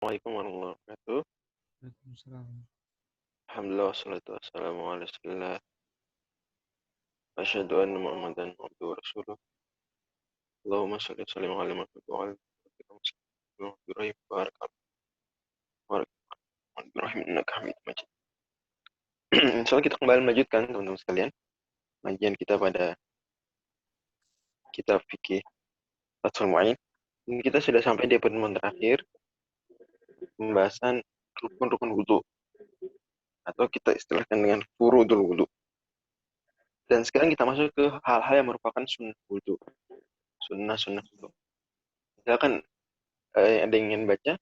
Assalamualaikum warahmatullahi wabarakatuh. Waalaikumsalam. Alhamdulillah wassalatu wassalamu ala Rasulillah. Asyhadu anna Muhammadan abduhu wa rasuluh. Allahumma shalli wa sallim ala Muhammad wa ala alihi wa sahbihi innaka Hamidum Majid. Insyaallah kita kembali melanjutkan teman-teman sekalian kajian kita pada kitab fikih Fathul Mu'in. Dan kita sudah sampai di pertemuan terakhir pembahasan rukun-rukun wudu atau kita istilahkan dengan furudul wudu. Dan sekarang kita masuk ke hal-hal yang merupakan sunnah wudu. Sunnah wudu. Silakan ada yang ingin baca?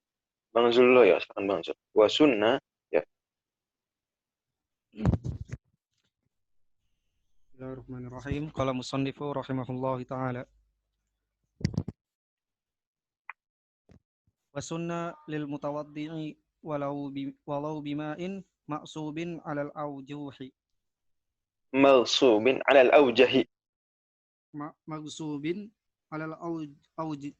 Bang Zullo ya, silakan Bang Zul. Wa sunnah ya. Bismillahirrahmanirrahim. Qala musannifu rahimahullah ta'ala. Wa sunna lil mutawaddi'i walau bima'in ma'subin 'alal awjuhi. Mansubin 'alal awjahi. Maghsubin 'alal awji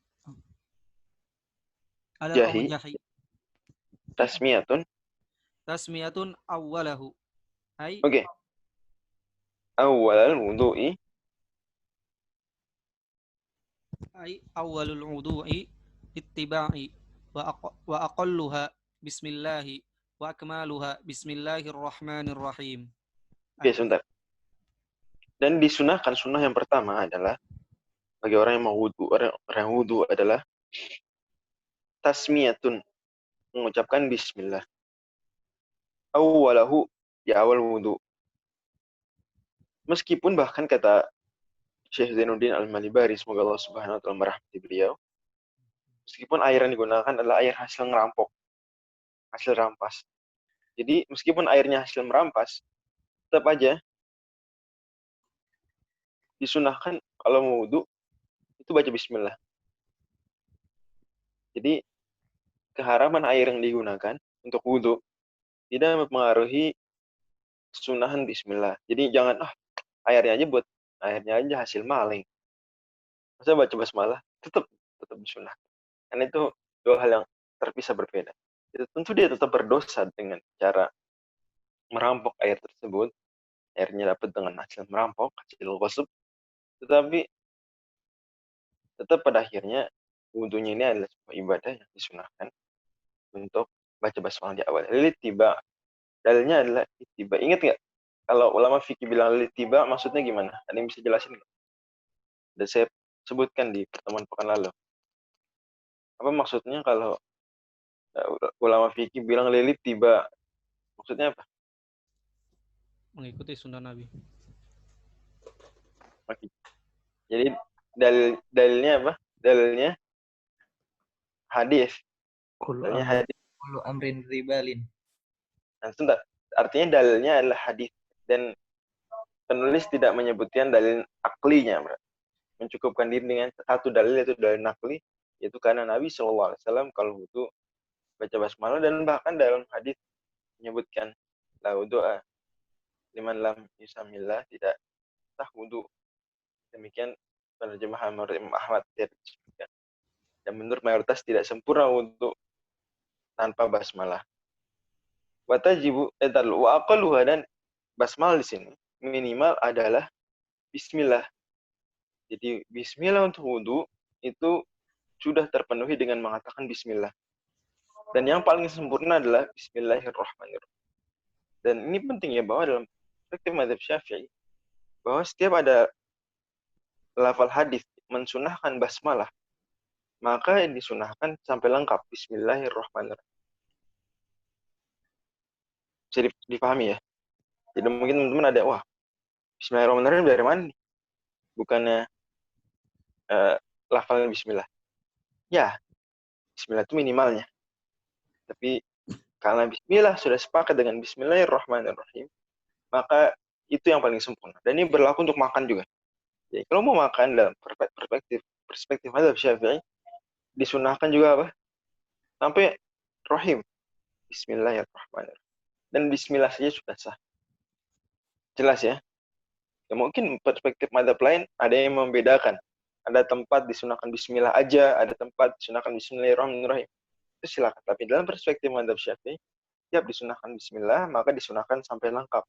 'alal Jahi awjahi. tasmiyatun. Tasmiyatun awwalahu. Ay Oke. Awwalal wudu'i awwalul wudu'i ittiba'i wa aqalluha bismillahi wa akmaluha bismillahirrahmanirrahim. Oke, sebentar. Dan disunahkan sunnah yang pertama adalah bagi orang yang mau wudu, orang yang wudu adalah tasmiyatun, mengucapkan bismillah. Awwalahu, di awal wudu. Meskipun bahkan kata Syekh Zainuddin Al-Malibari, semoga Allah Subhanahu wa taala merahmati beliau, meskipun air yang digunakan adalah air hasil ngerampok, hasil rampas. Jadi meskipun airnya hasil merampas, tetap aja disunahkan kalau mau wudu itu baca bismillah. Jadi keharaman air yang digunakan untuk wudu tidak mempengaruhi sunahan bismillah. Jadi jangan airnya aja hasil maling. Masa baca basmalah tetap disunah. Karena itu dua hal yang terpisah berbeda. Itu tentu dia tetap berdosa dengan cara merampok air tersebut. Airnya dapat dengan hasil merampok, hasil ghasab. Tetapi tetap pada akhirnya wudunya ini adalah sebuah ibadah yang disunahkan untuk baca basmalah di awal. Lilit tiba. Dalilnya adalah tiba. Ingat nggak? Kalau ulama fikih bilang lilit tiba, maksudnya gimana? Ada yang bisa jelasin nggak? Sudah saya sebutkan di pertemuan pekan lalu. Apa maksudnya kalau ulama fikih bilang lilit tiba? Maksudnya apa? Mengikuti sunnah Nabi. Oke. Jadi dalilnya apa? Dalilnya hadis. Dalilnya hadis. Kullu amrin ribalin. Nah, sebentar. Artinya dalilnya adalah hadis dan penulis tidak menyebutkan dalil aklinya, bro. Mencukupkan diri dengan satu dalil yaitu dalil nakli, yaitu karena Nabi SAW kalau wudu baca basmalah, dan bahkan dalam hadis menyebutkan la wudu'a liman lam yusamillah, tidak sah wudu. Demikian penerjemahan Imam Ahmad disebutkan. Dan menurut mayoritas tidak sempurna wudu tanpa basmalah. Watajibu wa aqalluha, dan basmalah di sini minimal adalah bismillah. Jadi bismillah untuk wudu itu sudah terpenuhi dengan mengatakan bismillah. Dan yang paling sempurna adalah bismillahirrahmanirrahim. Dan ini penting ya, bahwa dalam perspektif mazhab Syafi'i, bahwa setiap ada lafal hadis mensunahkan basmalah, maka yang disunahkan sampai lengkap bismillahirrahmanirrahim. Bisa dipahami ya? Jadi mungkin teman-teman ada, wah, bismillahirrahmanirrahim dari mana nih? Bukannya lafal bismillah. Ya, bismillah itu minimalnya. Tapi karena bismillah sudah sepakat dengan bismillahirrahmanirrahim, maka itu yang paling sempurna. Dan ini berlaku untuk makan juga. Jadi kalau mau makan dalam perspektif mazhab Syafi'i, disunahkan juga apa? Sampai rahim. Bismillahirrahmanirrahim. Dan bismillah saja sudah sah. Jelas ya? Ya mungkin perspektif mazhab lain ada yang membedakan. Ada tempat disunahkan bismillah aja, ada tempat disunahkan bismillahirrahmanirrahim. itu silakan. Tapi dalam perspektif mazhab Syafi'i, tiap disunahkan bismillah, maka disunahkan sampai lengkap.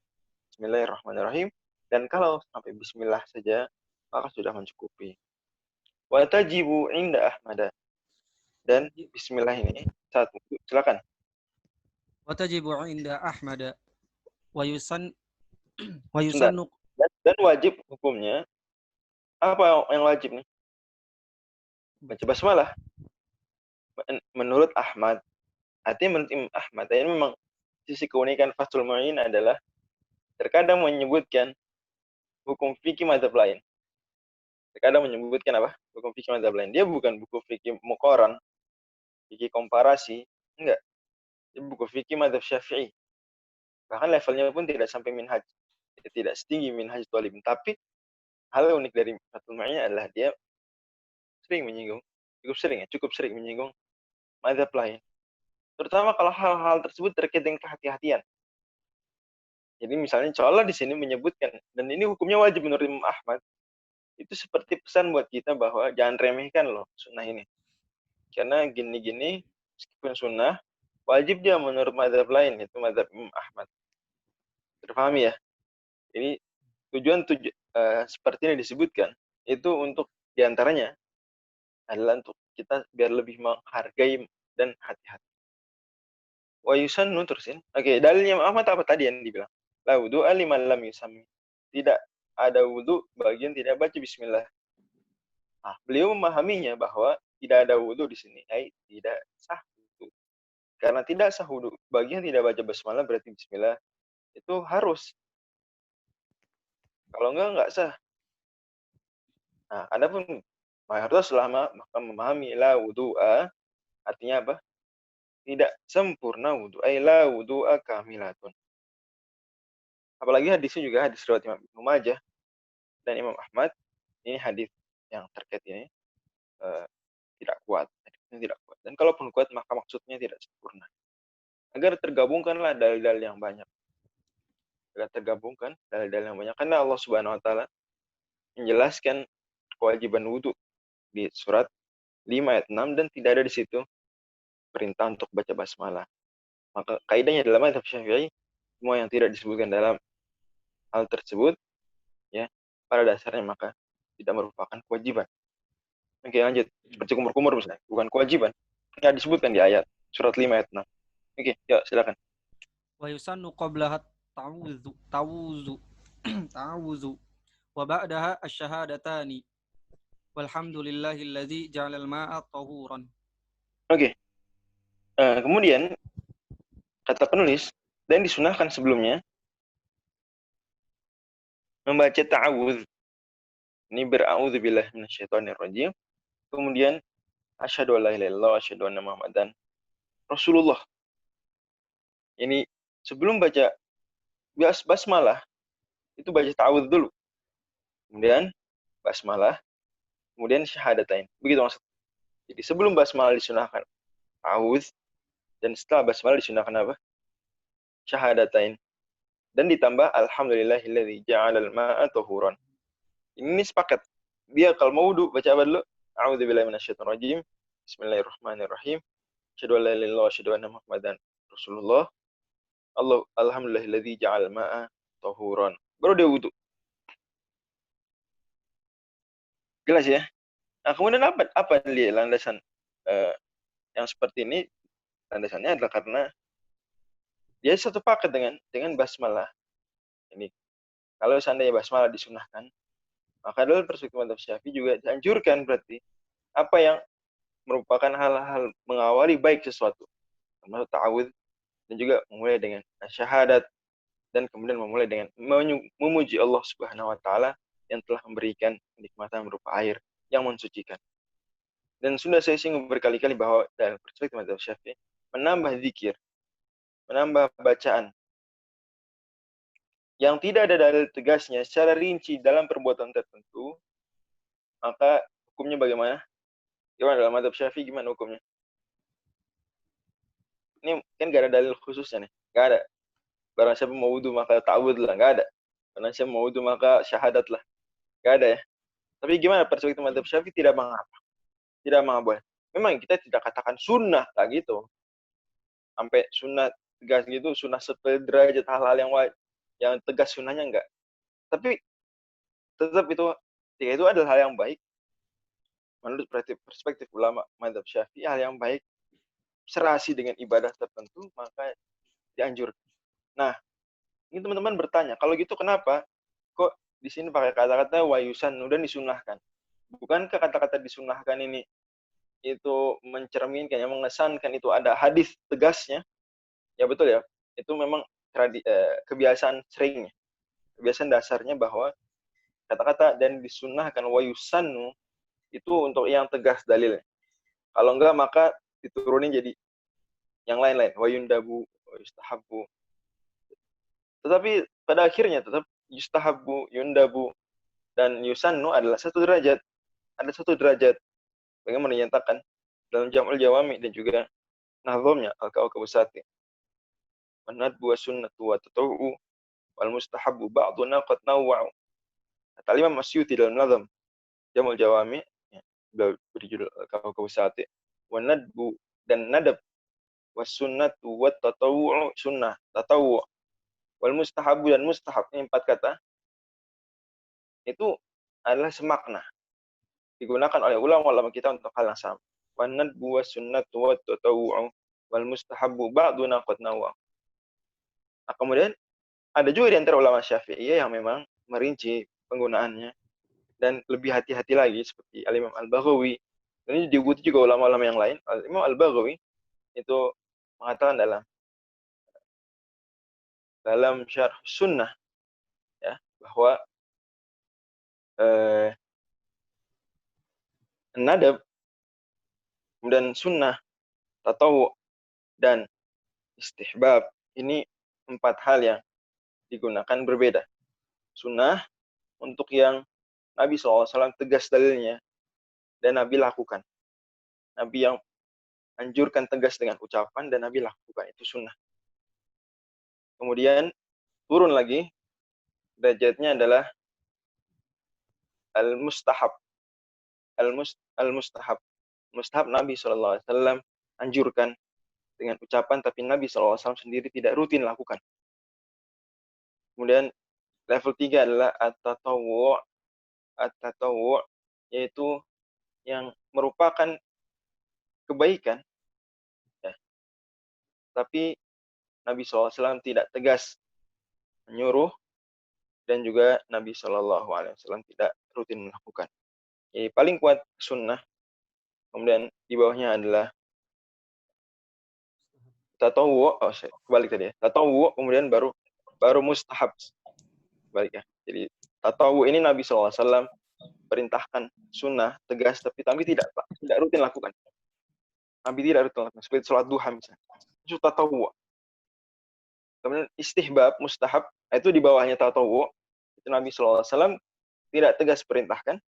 Bismillahirrahmanirrahim. Dan kalau sampai bismillah saja, maka sudah mencukupi. Wa tajibu inda Ahmad. Dan bismillah ini saat wudu. Silakan. Wa tajibu inda Ahmad wa yusan wa Sebentar. yusannu Dan wajib hukumnya, apa yang wajib nih? Baca basmalah. Menurut Ahmad, artinya menurut Imam Ahmad, ini memang sisi keunikan Fathul Mu'in adalah terkadang menyebutkan hukum fikih mazhab lain. Terkadang menyebutkan apa? Hukum fikih mazhab lain. Dia bukan buku fikih muqaran, fikih komparasi, enggak. Dia buku fikih mazhab Syafi'i. Bahkan levelnya pun tidak sampai minhaj. Tidak setinggi minhaj Thalibin. Tapi hal unik dari Fathul Mu'in adalah dia sering menyinggung, cukup sering menyinggung mazhab lain. Terutama kalau hal-hal tersebut terkait dengan kehati-hatian. Jadi misalnya seolah di sini menyebutkan, dan ini hukumnya wajib menurut Imam Ahmad, itu seperti pesan buat kita bahwa jangan remehkan loh sunnah ini. Karena gini-gini, meskipun sunnah, wajib dia menurut mazhab lain, itu mazhab Imam Ahmad. Terpahami ya? Ini tujuan seperti yang disebutkan, itu untuk diantaranya adalah untuk kita biar lebih menghargai dan hati-hati. Wa yusannu terusin. Oke, dalilnya Imam Ahmad apa tadi yang dibilang? La wudu'a liman lam yusammi. Tidak ada wudu bagi yang tidak baca bismillah. Nah, beliau memahaminya bahwa tidak ada wudu di sini, tidak sah wudu. Karena tidak sah wudu bagi yang tidak baca basmalah berarti bismillah itu harus. Kalau enggak sah. Nah, adapun mayoritas ulama maka memahami la wudu'a artinya apa? Tidak sempurna wudu. La wudu'a kamilatun. Apalagi hadisnya juga hadis riwayat Imam Ibnu Majah dan Imam Ahmad. Ini hadis yang terkait ini tidak kuat. Dan kalaupun kuat maka maksudnya tidak sempurna. Agar tergabungkanlah dalil-dalil yang banyak. Karena Allah Subhanahu wa taala menjelaskan kewajiban wudu di surat 5 ayat 6 dan tidak ada di situ perintah untuk baca basmalah. Maka kaidahnya dalam mazhab Syafi'i, semua yang tidak disebutkan dalam hal tersebut ya pada dasarnya maka tidak merupakan kewajiban. Oke, lanjut. Seperti kumur-kumur misalnya, bukan kewajiban. Tidak disebutkan di ayat surat 5 ayat 6. Oke, ya silakan. wa yusannu qablaha ta'awudzu wa ba'daha asy-syahadatani walhamdulillahilladzi ja'alal ma'a tahuran. Oke. Kemudian kata penulis dan disunahkan sebelumnya membaca ta'awudz. Ini bera'udzubillah minasyaitonirrajim. Kemudian asyhadu an la ilaha illallah wa asyhadu anna Muhammadan Rasulullah. Ini sebelum baca basmalah itu baca ta'awudz dulu. Kemudian basmalah, kemudian syahadatain. Begitu maksudnya. Jadi sebelum basmalah disunahkan ta'awudz dan setelah basmalah disunahkan apa? Syahadatain. Dan ditambah alhamdulillahilladzi ja'alal ma'a tahuran. Ini sepakat. Dia kalau mau wudu baca apa dulu? A'udzubillahi minasyaitonir rajim. Bismillahirrahmanirrahim. Asyhadu an la ilaha illallah wa asyhadu anna Muhammadan Rasulullah. Alhamdulillahilladzi ja'al ma'a tahuran. Baru dia wudu. Jelas ya? Nah, kemudian apa dia landasan yang seperti ini? Landasannya adalah karena dia satu paket dengan basmalah. Ini kalau seandainya basmalah disunahkan, maka dalam perspektif mazhab Syafi'i juga dianjurkan berarti apa yang merupakan hal-hal mengawali baik sesuatu, termasuk ta'awudz dan juga memulai dengan syahadat dan kemudian memulai dengan memuji Allah Subhanahu wa taala yang telah memberikan kenikmatan berupa air yang mensucikan. Dan sudah saya singgung berkali-kali bahwa dalam perspektif mazhab Syafi'i menambah zikir, menambah bacaan yang tidak ada dalil tegasnya secara rinci dalam perbuatan tertentu, maka hukumnya bagaimana? Gimana dalam mazhab Syafi'i gimana hukumnya? Ini kan gak ada dalil khususnya nih, gak ada. Barang siapa mau wudu maka ta'awudz lah, gak ada. Barang siapa mau wudu maka syahadat lah, gak ada ya. Tapi gimana perspektif mazhab Syafi'i tidak mengapa, tidak mengapa. memang kita tidak katakan sunnah lah gitu. Sampai sunnah tegas gitu, sunnah sederajat hal-hal yang tegas sunnahnya enggak. Tapi tetap itu ketika itu adalah hal yang baik menurut perspektif ulama mazhab Syafi'i, hal yang baik serasi dengan ibadah tertentu maka dianjurkan. Nah, ini teman-teman bertanya, kalau gitu kenapa kok di sini pakai kata-kata wayusan dan disunahkan? Bukankah kata-kata disunahkan ini itu mencerminkan, yang mengesankan itu ada hadis tegasnya? Ya betul ya, itu memang kebiasaan seringnya, kebiasaan dasarnya bahwa kata-kata dan disunahkan wayusanu itu untuk yang tegas dalilnya. Kalau enggak maka diturunin jadi yang lain-lain, wayundabu, yustahabu. Tetapi pada akhirnya tetap yustahabu, yundabu, dan yusannu adalah satu derajat. Ada satu derajat. Bagaimana dinyatakan dalam Jam'ul Jawami dan juga nazomnya Al-Kawkabus Sati. Wanadbu wa sunnatu wa tatawu'u wal mustahabu ba'duna qad nawwa'u. Kata Imam Masyuti dalam nazom Jam'ul Jawami, berjudul Al-Kawkabus Sati. Wanadbu dan nadab wa sunnatu wa tatawu'u, sunnah, tatawu'. Wal mustahabu dan mustahab, ini 4 kata, itu adalah semakna. Digunakan oleh ulama-ulama kita untuk hal yang sama. Wan nadbu was sunnatu wat tatawwu wal mustahabbu ba'duna qad nawwa. Nah, kemudian ada juga di antara ulama Syafi'iyah yang memang merinci penggunaannya dan lebih hati-hati lagi seperti Al-Imam Al-Baghawi. Dan ini diikuti juga ulama-ulama yang lain. Al-Imam Al-Baghawi itu mengatakan dalam syarh sunnah ya, bahwa nadab dan sunnah, tatawu dan istihbab ini 4 hal yang digunakan berbeda. Sunnah untuk yang Nabi SAW tegas dalilnya dan Nabi lakukan. Nabi yang anjurkan tegas dengan ucapan dan Nabi lakukan, itu sunnah. Kemudian turun lagi derajatnya adalah al-mustahab. Al-mustahab. Mustahab Nabi SAW anjurkan dengan ucapan, tapi Nabi SAW sendiri tidak rutin lakukan. Kemudian level 3 adalah at-tatawwu'. At-tatawwu' yaitu yang merupakan kebaikan, ya. Tapi Nabi SAW tidak tegas menyuruh dan juga Nabi SAW tidak rutin melakukan. Jadi paling kuat sunnah, kemudian di bawahnya adalah tatawwu', kebalik tadi ya. Tatawwu' kemudian baru mustahab. Balik ya. Jadi tatawwu' ini Nabi SAW perintahkan sunnah tegas, tapi tidak rutin lakukan. Nabi tidak rutin lakukan, seperti sholat duha misalnya. Itu tatawwu'. Kemudian istihbab, mustahab, itu di bawahnya tatawwu'. Itu Nabi SAW tidak tegas perintahkan,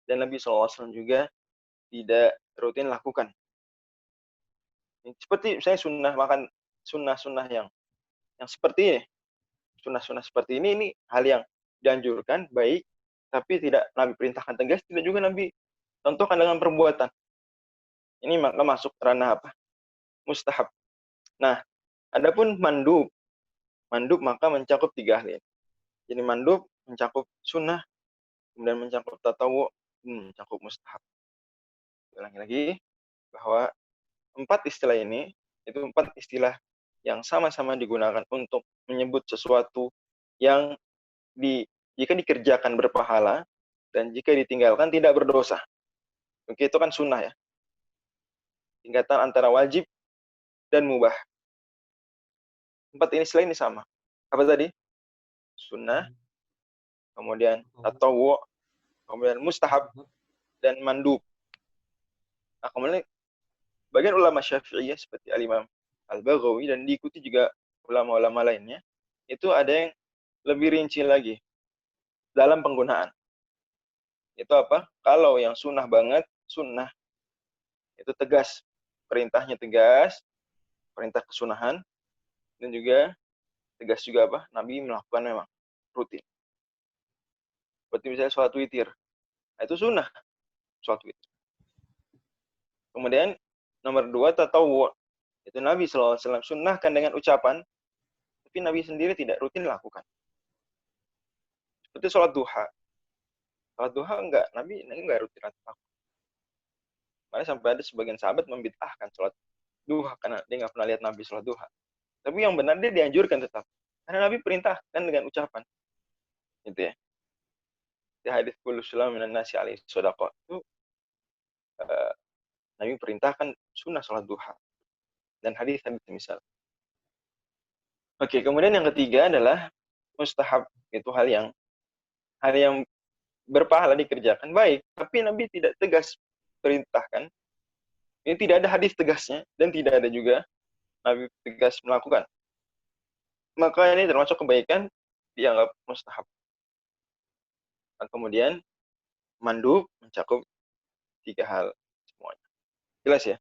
dan Nabi SAW juga tidak rutin lakukan. Seperti misalnya sunnah makan, sunnah-sunnah yang seperti ini. Sunnah-sunnah seperti ini hal yang dianjurkan, baik, tapi tidak Nabi perintahkan tegas, tidak juga Nabi contohkan dengan perbuatan. Ini maka masuk ranah apa? Mustahab. Nah, adapun mandub maka mencakup 3 hal ini. Jadi mandub mencakup sunnah, kemudian mencakup tatawwu', mencakup mustahab. Ulangi lagi bahwa 4 istilah ini itu 4 istilah yang sama-sama digunakan untuk menyebut sesuatu yang jika dikerjakan berpahala dan jika ditinggalkan tidak berdosa. Oke, itu kan sunnah ya. Tingkatan antara wajib dan mubah. 4 istilah ini sama. Apa tadi? Sunnah, kemudian tatawwu', kemudian mustahab, dan mandub. Nah, kemudian bagian ulama Syafi'iyah seperti Al-Imam Al-Baghawi dan diikuti juga ulama-ulama lainnya, itu ada yang lebih rinci lagi dalam penggunaan. Itu apa? Kalau yang sunnah banget, sunnah itu tegas, perintahnya tegas, perintah kesunahan, dan juga tegas juga apa? Nabi melakukan memang rutin. Seperti misalnya sholat witir, nah, itu sunnah sholat witir. Kemudian nomor 2 tatawwu. Itu Nabi SAW sunnahkan dengan ucapan, tapi Nabi sendiri tidak rutin lakukan. Seperti sholat duha. Sholat duha Nabi enggak rutin lakukan. Makanya sampai ada sebagian sahabat membid'ahkan sholat duha karena dia nggak pernah lihat Nabi sholat duha. Tapi yang benar dia dianjurkan tetap. Karena Nabi perintahkan dengan ucapan. Gitu ya. Di hadits kullu syulam minan nasi alaihi shadaqah. Itu Nabi perintahkan sunnah sholat duha. Dan hadis-hadis misal. Oke, kemudian yang ketiga adalah mustahab. Itu hal yang berpahala dikerjakan. Baik, tapi Nabi tidak tegas perintahkan. Ini tidak ada hadis tegasnya. Dan tidak ada juga Nabi tegas melakukan. Maka ini termasuk kebaikan dianggap mustahab. Dan kemudian mandub mencakup 3 hal semuanya. Jelas ya?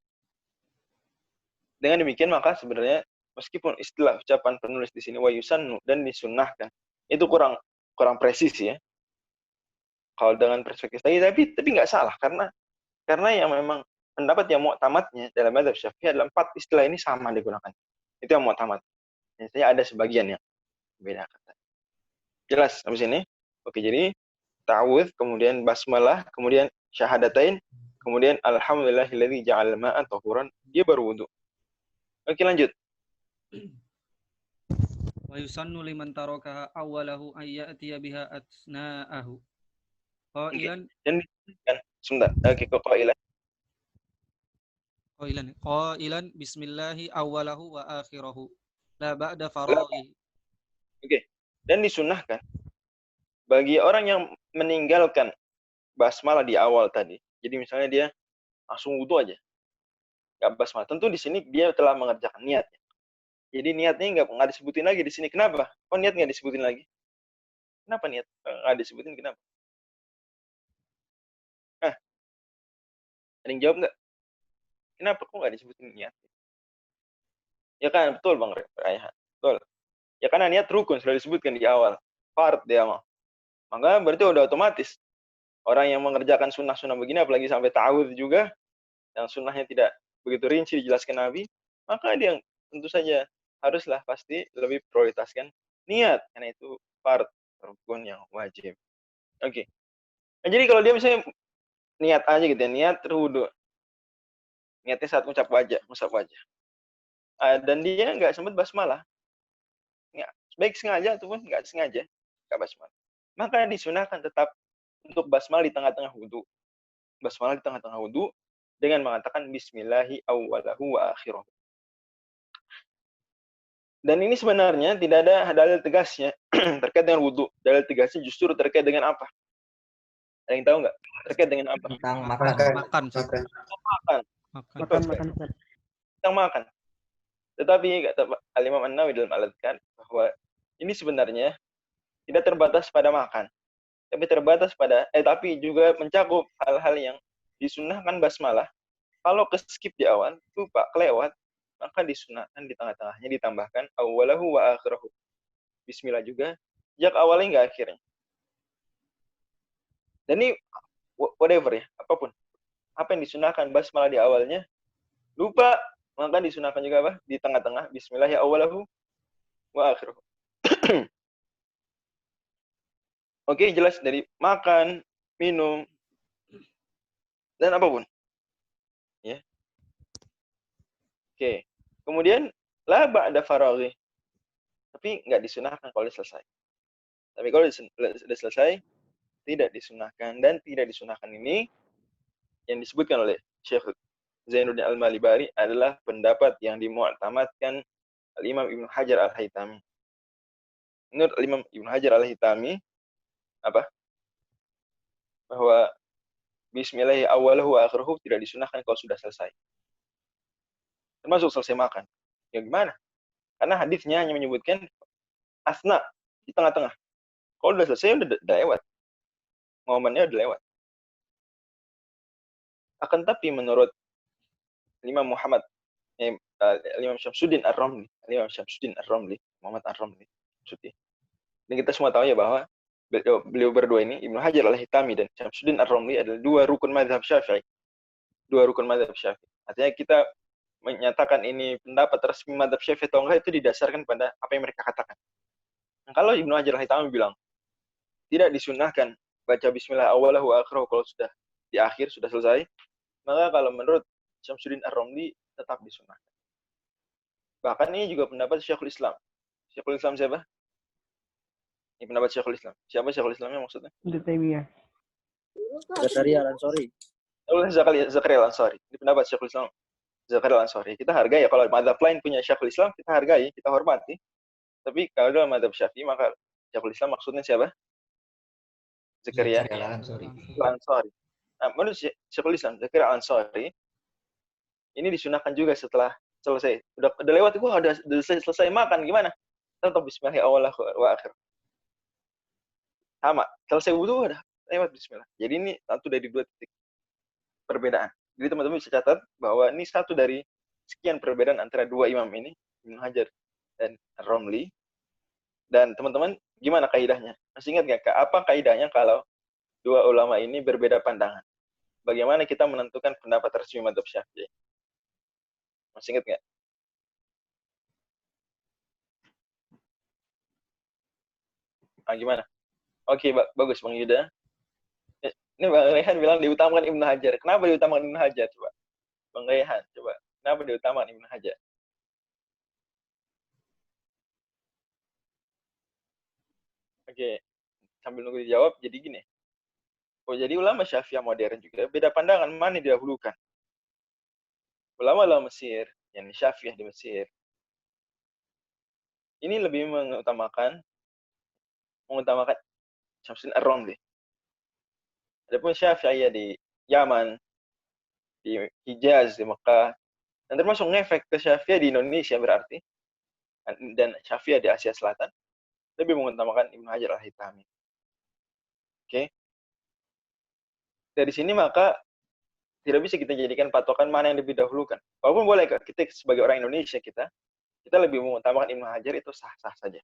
Dengan demikian maka sebenarnya meskipun istilah ucapan penulis di sini wa yusannu dan disunnahkan, itu kurang presis ya. Kalau dengan perspektif tadi, tapi nggak salah karena yang memang pendapat yang mu'tamadnya dalam mazhab Syafi'i adalah 4 istilah ini sama digunakan. Itu yang mu'tamad. Biasanya ada sebagian yang beda kata. Jelas sampai sini? Oke, jadi ta'awudz, kemudian basmalah, kemudian syahadatain, kemudian alhamdulillahilladzi ja'al ma'a tahuran, dia baru wudu. Oke, lanjut. Wa yusannu liman tarakaha awwalahu ayyatiya biha atna'ahu. Qailan Dan sebentar. Oke, qailan. Qailan bismillahi awwalahu wa akhirahu. La ba'da faraghi. Oke. Dan disunnahkan bagi orang yang meninggalkan basmalah di awal tadi. Jadi misalnya dia langsung wudu aja. Enggak basmalah. Tentu di sini dia telah mengerjakan niatnya. Jadi niatnya enggak disebutin lagi di sini. Kenapa? Kok niat enggak disebutin lagi? Kenapa niat enggak disebutin? Kenapa? Ada yang jawab enggak? Kenapa kok enggak disebutin niat? Ya kan, betul Bang Raihan. Betul. Ya karena niat rukun sudah disebutkan di awal. Fard dia mah. Maka berarti udah otomatis. Orang yang mengerjakan sunnah-sunnah begini, apalagi sampai ta'awudz juga, yang sunnahnya tidak begitu rinci dijelaskan Nabi, maka dia tentu saja haruslah pasti lebih prioritaskan niat. Karena itu fard, rukun yang wajib. Oke. Nah, jadi kalau dia misalnya niat aja gitu ya, niat terwudu. Niatnya saat ngusap wajah. Dan dia nggak sempat basmalah. Ya, baik sengaja ataupun nggak sengaja, nggak basmalah. Maka disunahkan tetap untuk basmalah di tengah-tengah wudu. Basmalah di tengah-tengah wudu dengan mengatakan bismillahi awwalahu wa akhirahu. Dan ini sebenarnya tidak ada dalil tegasnya terkait dengan wudu. Dalil tegasnya justru terkait dengan apa? Ada yang tahu nggak? Terkait dengan apa? Tentang Makan. Tentang makan. Tetapi kata Al-Imam An-Nawawi dalam Al-Adhkar bahwa ini sebenarnya tidak terbatas pada makan. Tapi juga mencakup hal-hal yang disunahkan basmalah. Kalau keskip di awal, lupa, kelewat, maka disunahkan di tengah-tengahnya ditambahkan awwalahu wa akhirahu. Bismillah juga, sejak awalnya hingga akhirnya. Dan ini whatever ya, apapun. Apa yang disunahkan basmalah di awalnya, lupa, maka disunahkan juga apa? Di tengah-tengah, bismillah ya awwalahu wa akhirahu. Oke, jelas dari makan, minum, dan apapun. Ya. Oke. Kemudian, la ba'da faraghi. Tapi nggak disunahkan kalau sudah selesai. Tapi kalau sudah selesai, tidak disunahkan. Dan tidak disunahkan ini, yang disebutkan oleh Syekh Zainuddin Al-Malibari adalah pendapat yang dimu'tamadkan Al-Imam Ibnu Hajar Al-Haytami. Menurut Al-Imam Ibnu Hajar Al-Haytami, apa? Bahwa bismillahi awwalahu wa akhirahu tidak disunahkan kalau sudah selesai. Termasuk selesai makan. Ya gimana? Karena hadisnya hanya menyebutkan asna di tengah-tengah. Kalau sudah selesai udah lewat. Momennya udah lewat. Akan tapi menurut Imam Muhammad Imam Syamsuddin Ar-Ramli, Muhammad Ar-Ramli, maksudnya. Dan kita semua tahu ya bahwa beliau berdua ini, Ibnu Hajar Al-Haytami dan Syamsuddin Ar-Ramli adalah dua rukun mazhab Syafi'i. dua rukun mazhab Syafi'i. Artinya kita menyatakan ini pendapat resmi mazhab Syafi'i atau enggak itu didasarkan pada apa yang mereka katakan. Nah, kalau Ibnu Hajar al-Haytami bilang tidak disunahkan baca bismillah awalahu wa akhirahu kalau sudah di akhir, sudah selesai, maka kalau menurut Syamsuddin Ar-Romli tetap disunahkan. Bahkan ini juga pendapat Syekhul Islam. Syekhul Islam siapa? Ini pendapat Syekhul Islam. Siapa Syekhul Islamnya maksudnya? Ibnu Taimiyah. Zakaria Al-Ansari. Zakaria al-Ansari. Ini pendapat Syekhul Islam Zakaria al-Ansari. Kita hargai ya, kalau mazhab lain punya Syekhul Islam, kita hargai, kita hormati. Tapi kalau dalam mazhab Syafi'i, maka Syekhul Islam maksudnya siapa? Zakaria Al-Ansari. al-Ansari. Nah, menurut Syekhul Islam Zakaria al-Ansari, ini disunahkan juga setelah selesai. Udah lewat, gua udah selesai makan, gimana? Tetap bismillah awal wa akhir. Sama, selesai wudu udah lewat bismillah. Jadi ini satu dari dua titik perbedaan. Jadi teman-teman bisa catat bahwa ini satu dari sekian perbedaan antara dua imam ini, Ibnu Hajar dan Ar-Romli. Dan teman-teman, gimana kaidahnya? Masih ingat nggak? Apa kaidahnya kalau dua ulama ini berbeda pandangan? Bagaimana kita menentukan pendapat resmi mazhab Syafi'i? Masih ingat nggak? Gimana? Oke, bagus Bang Yuda. Ini Bang Rehan bilang diutamakan Ibnu Hajar. Kenapa diutamakan Ibnu Hajar? Coba. Bang Rehan, coba. Kenapa diutamakan Ibnu Hajar? Oke, sambil nunggu dijawab, jadi gini. Oh, jadi ulama Syafi'iyah modern juga beda pandangan mana yang didahulukan. Ulama Mesir, yang Syafi'iyah di Mesir, ini lebih mengutamakan Syamsuddin Ar-Romli. Adapun Syafi'iyah di Yaman, di Hijaz, di Mekah, dan termasuk ngefek ke Syafi'iyah di Indonesia berarti, dan Syafi'iyah di Asia Selatan, lebih mengutamakan Ibnu Hajar al-Haytami. Oke. Dari sini maka tidak bisa kita jadikan patokan mana yang lebih dahulukan. Walaupun boleh kita sebagai orang Indonesia kita lebih mengutamakan Ibnu Hajar, itu sah-sah saja.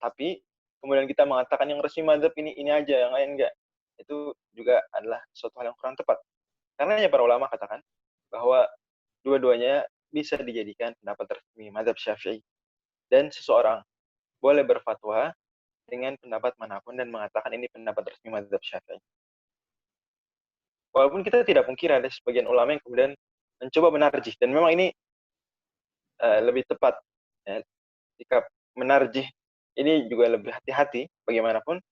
Tapi kemudian kita mengatakan yang resmi mazhab ini aja, yang lain enggak, itu juga adalah suatu hal yang kurang tepat. Karena para ulama katakan bahwa dua-duanya bisa dijadikan pendapat resmi mazhab Syafi'i. Dan seseorang boleh berfatwa dengan pendapat manapun dan mengatakan ini pendapat resmi mazhab Syafi'i. Walaupun kita tidak pungkiri ada sebagian ulama yang kemudian mencoba menarjih, dan memang ini lebih tepat. Ya, jika menarjih ini juga lebih hati-hati bagaimanapun.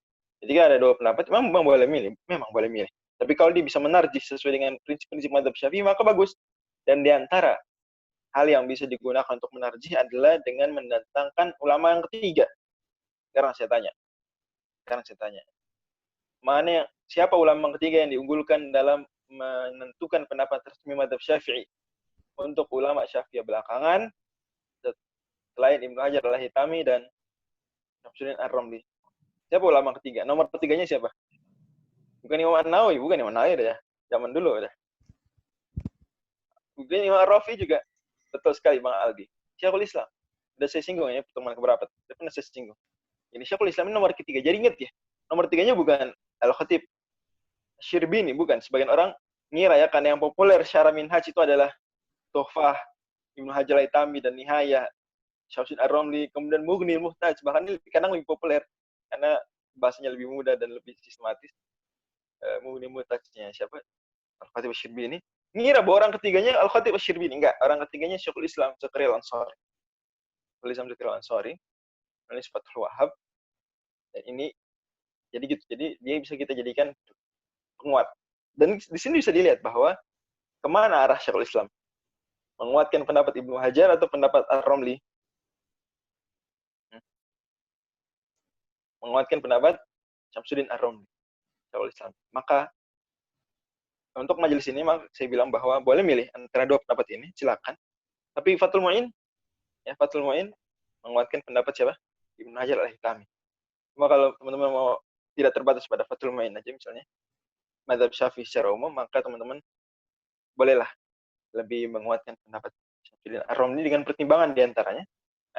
Ketika ada dua pendapat, memang boleh milih. Tapi kalau dia bisa menarjih sesuai dengan prinsip-prinsip mazhab Syafi'i, maka bagus. Dan di antara hal yang bisa digunakan untuk menarjih adalah dengan mendatangkan ulama yang ketiga. Sekarang saya tanya. Siapa ulama ketiga yang diunggulkan dalam menentukan pendapat resmi mazhab Syafi'i untuk ulama Syafi'iyah belakangan selain Ibnu Hajar al-Haytami dan Syamsuddin Ar-Romli? Siapa ulama ketiga? Nomor ketiganya siapa? Bukan Imam An-Nawawi, ya. Zaman dulu udah. Bukan Imam Ar-Rafi juga. Betul sekali Bang Aldi. Syekhul Islam. Udah saya singgung ya pertemuan keberapa. Udah pernah saya singgung. Ini Syekhul Islam ini nomor ketiga. Jadi ingat ya, nomor tiganya bukan Al-Khatib Syirbini, bukan. Sebagian orang ngira ya, karena yang populer Syarah Minhaj itu adalah Tuhfah, Ibnu Hajar al-Haytami dan Nihayah, Syamsuddin Ar-Romli, kemudian Mughni, Muhtaj. Bahkan ini kadang lebih populer karena bahasanya lebih mudah dan lebih sistematis. Mughni, Muhtajnya siapa? Al-Khatib Syirbini. Ngira bahwa orang ketiganya Al-Khatib Syirbini. Enggak, orang ketiganya Syekhul Islam Zakaria al-Ansari. Syekhul Islam Zakaria al-Ansari, menulis Fathul Wahhab. Dan ini jadi gitu. Jadi dia bisa kita jadikan penguat. Dan di sini bisa dilihat bahwa kemana arah Syekhul Islam. Menguatkan pendapat Ibnu Hajar atau pendapat Ar-Romli? Menguatkan pendapat Syamsuddin Ar-Romli, Syekhul Islam. Maka untuk majelis ini saya bilang bahwa boleh milih antara dua pendapat ini, silakan. Tapi Fathul Mu'in menguatkan pendapat siapa? Ibnu Hajar al-Haytami. Cuma kalau teman-teman mau tidak terbatas pada Fathul Mu'in aja misalnya, mazhab Syafi'i secara umum, maka teman-teman bolehlah lebih menguatkan pendapat Syamsuddin Ar-Romli dengan pertimbangan diantaranya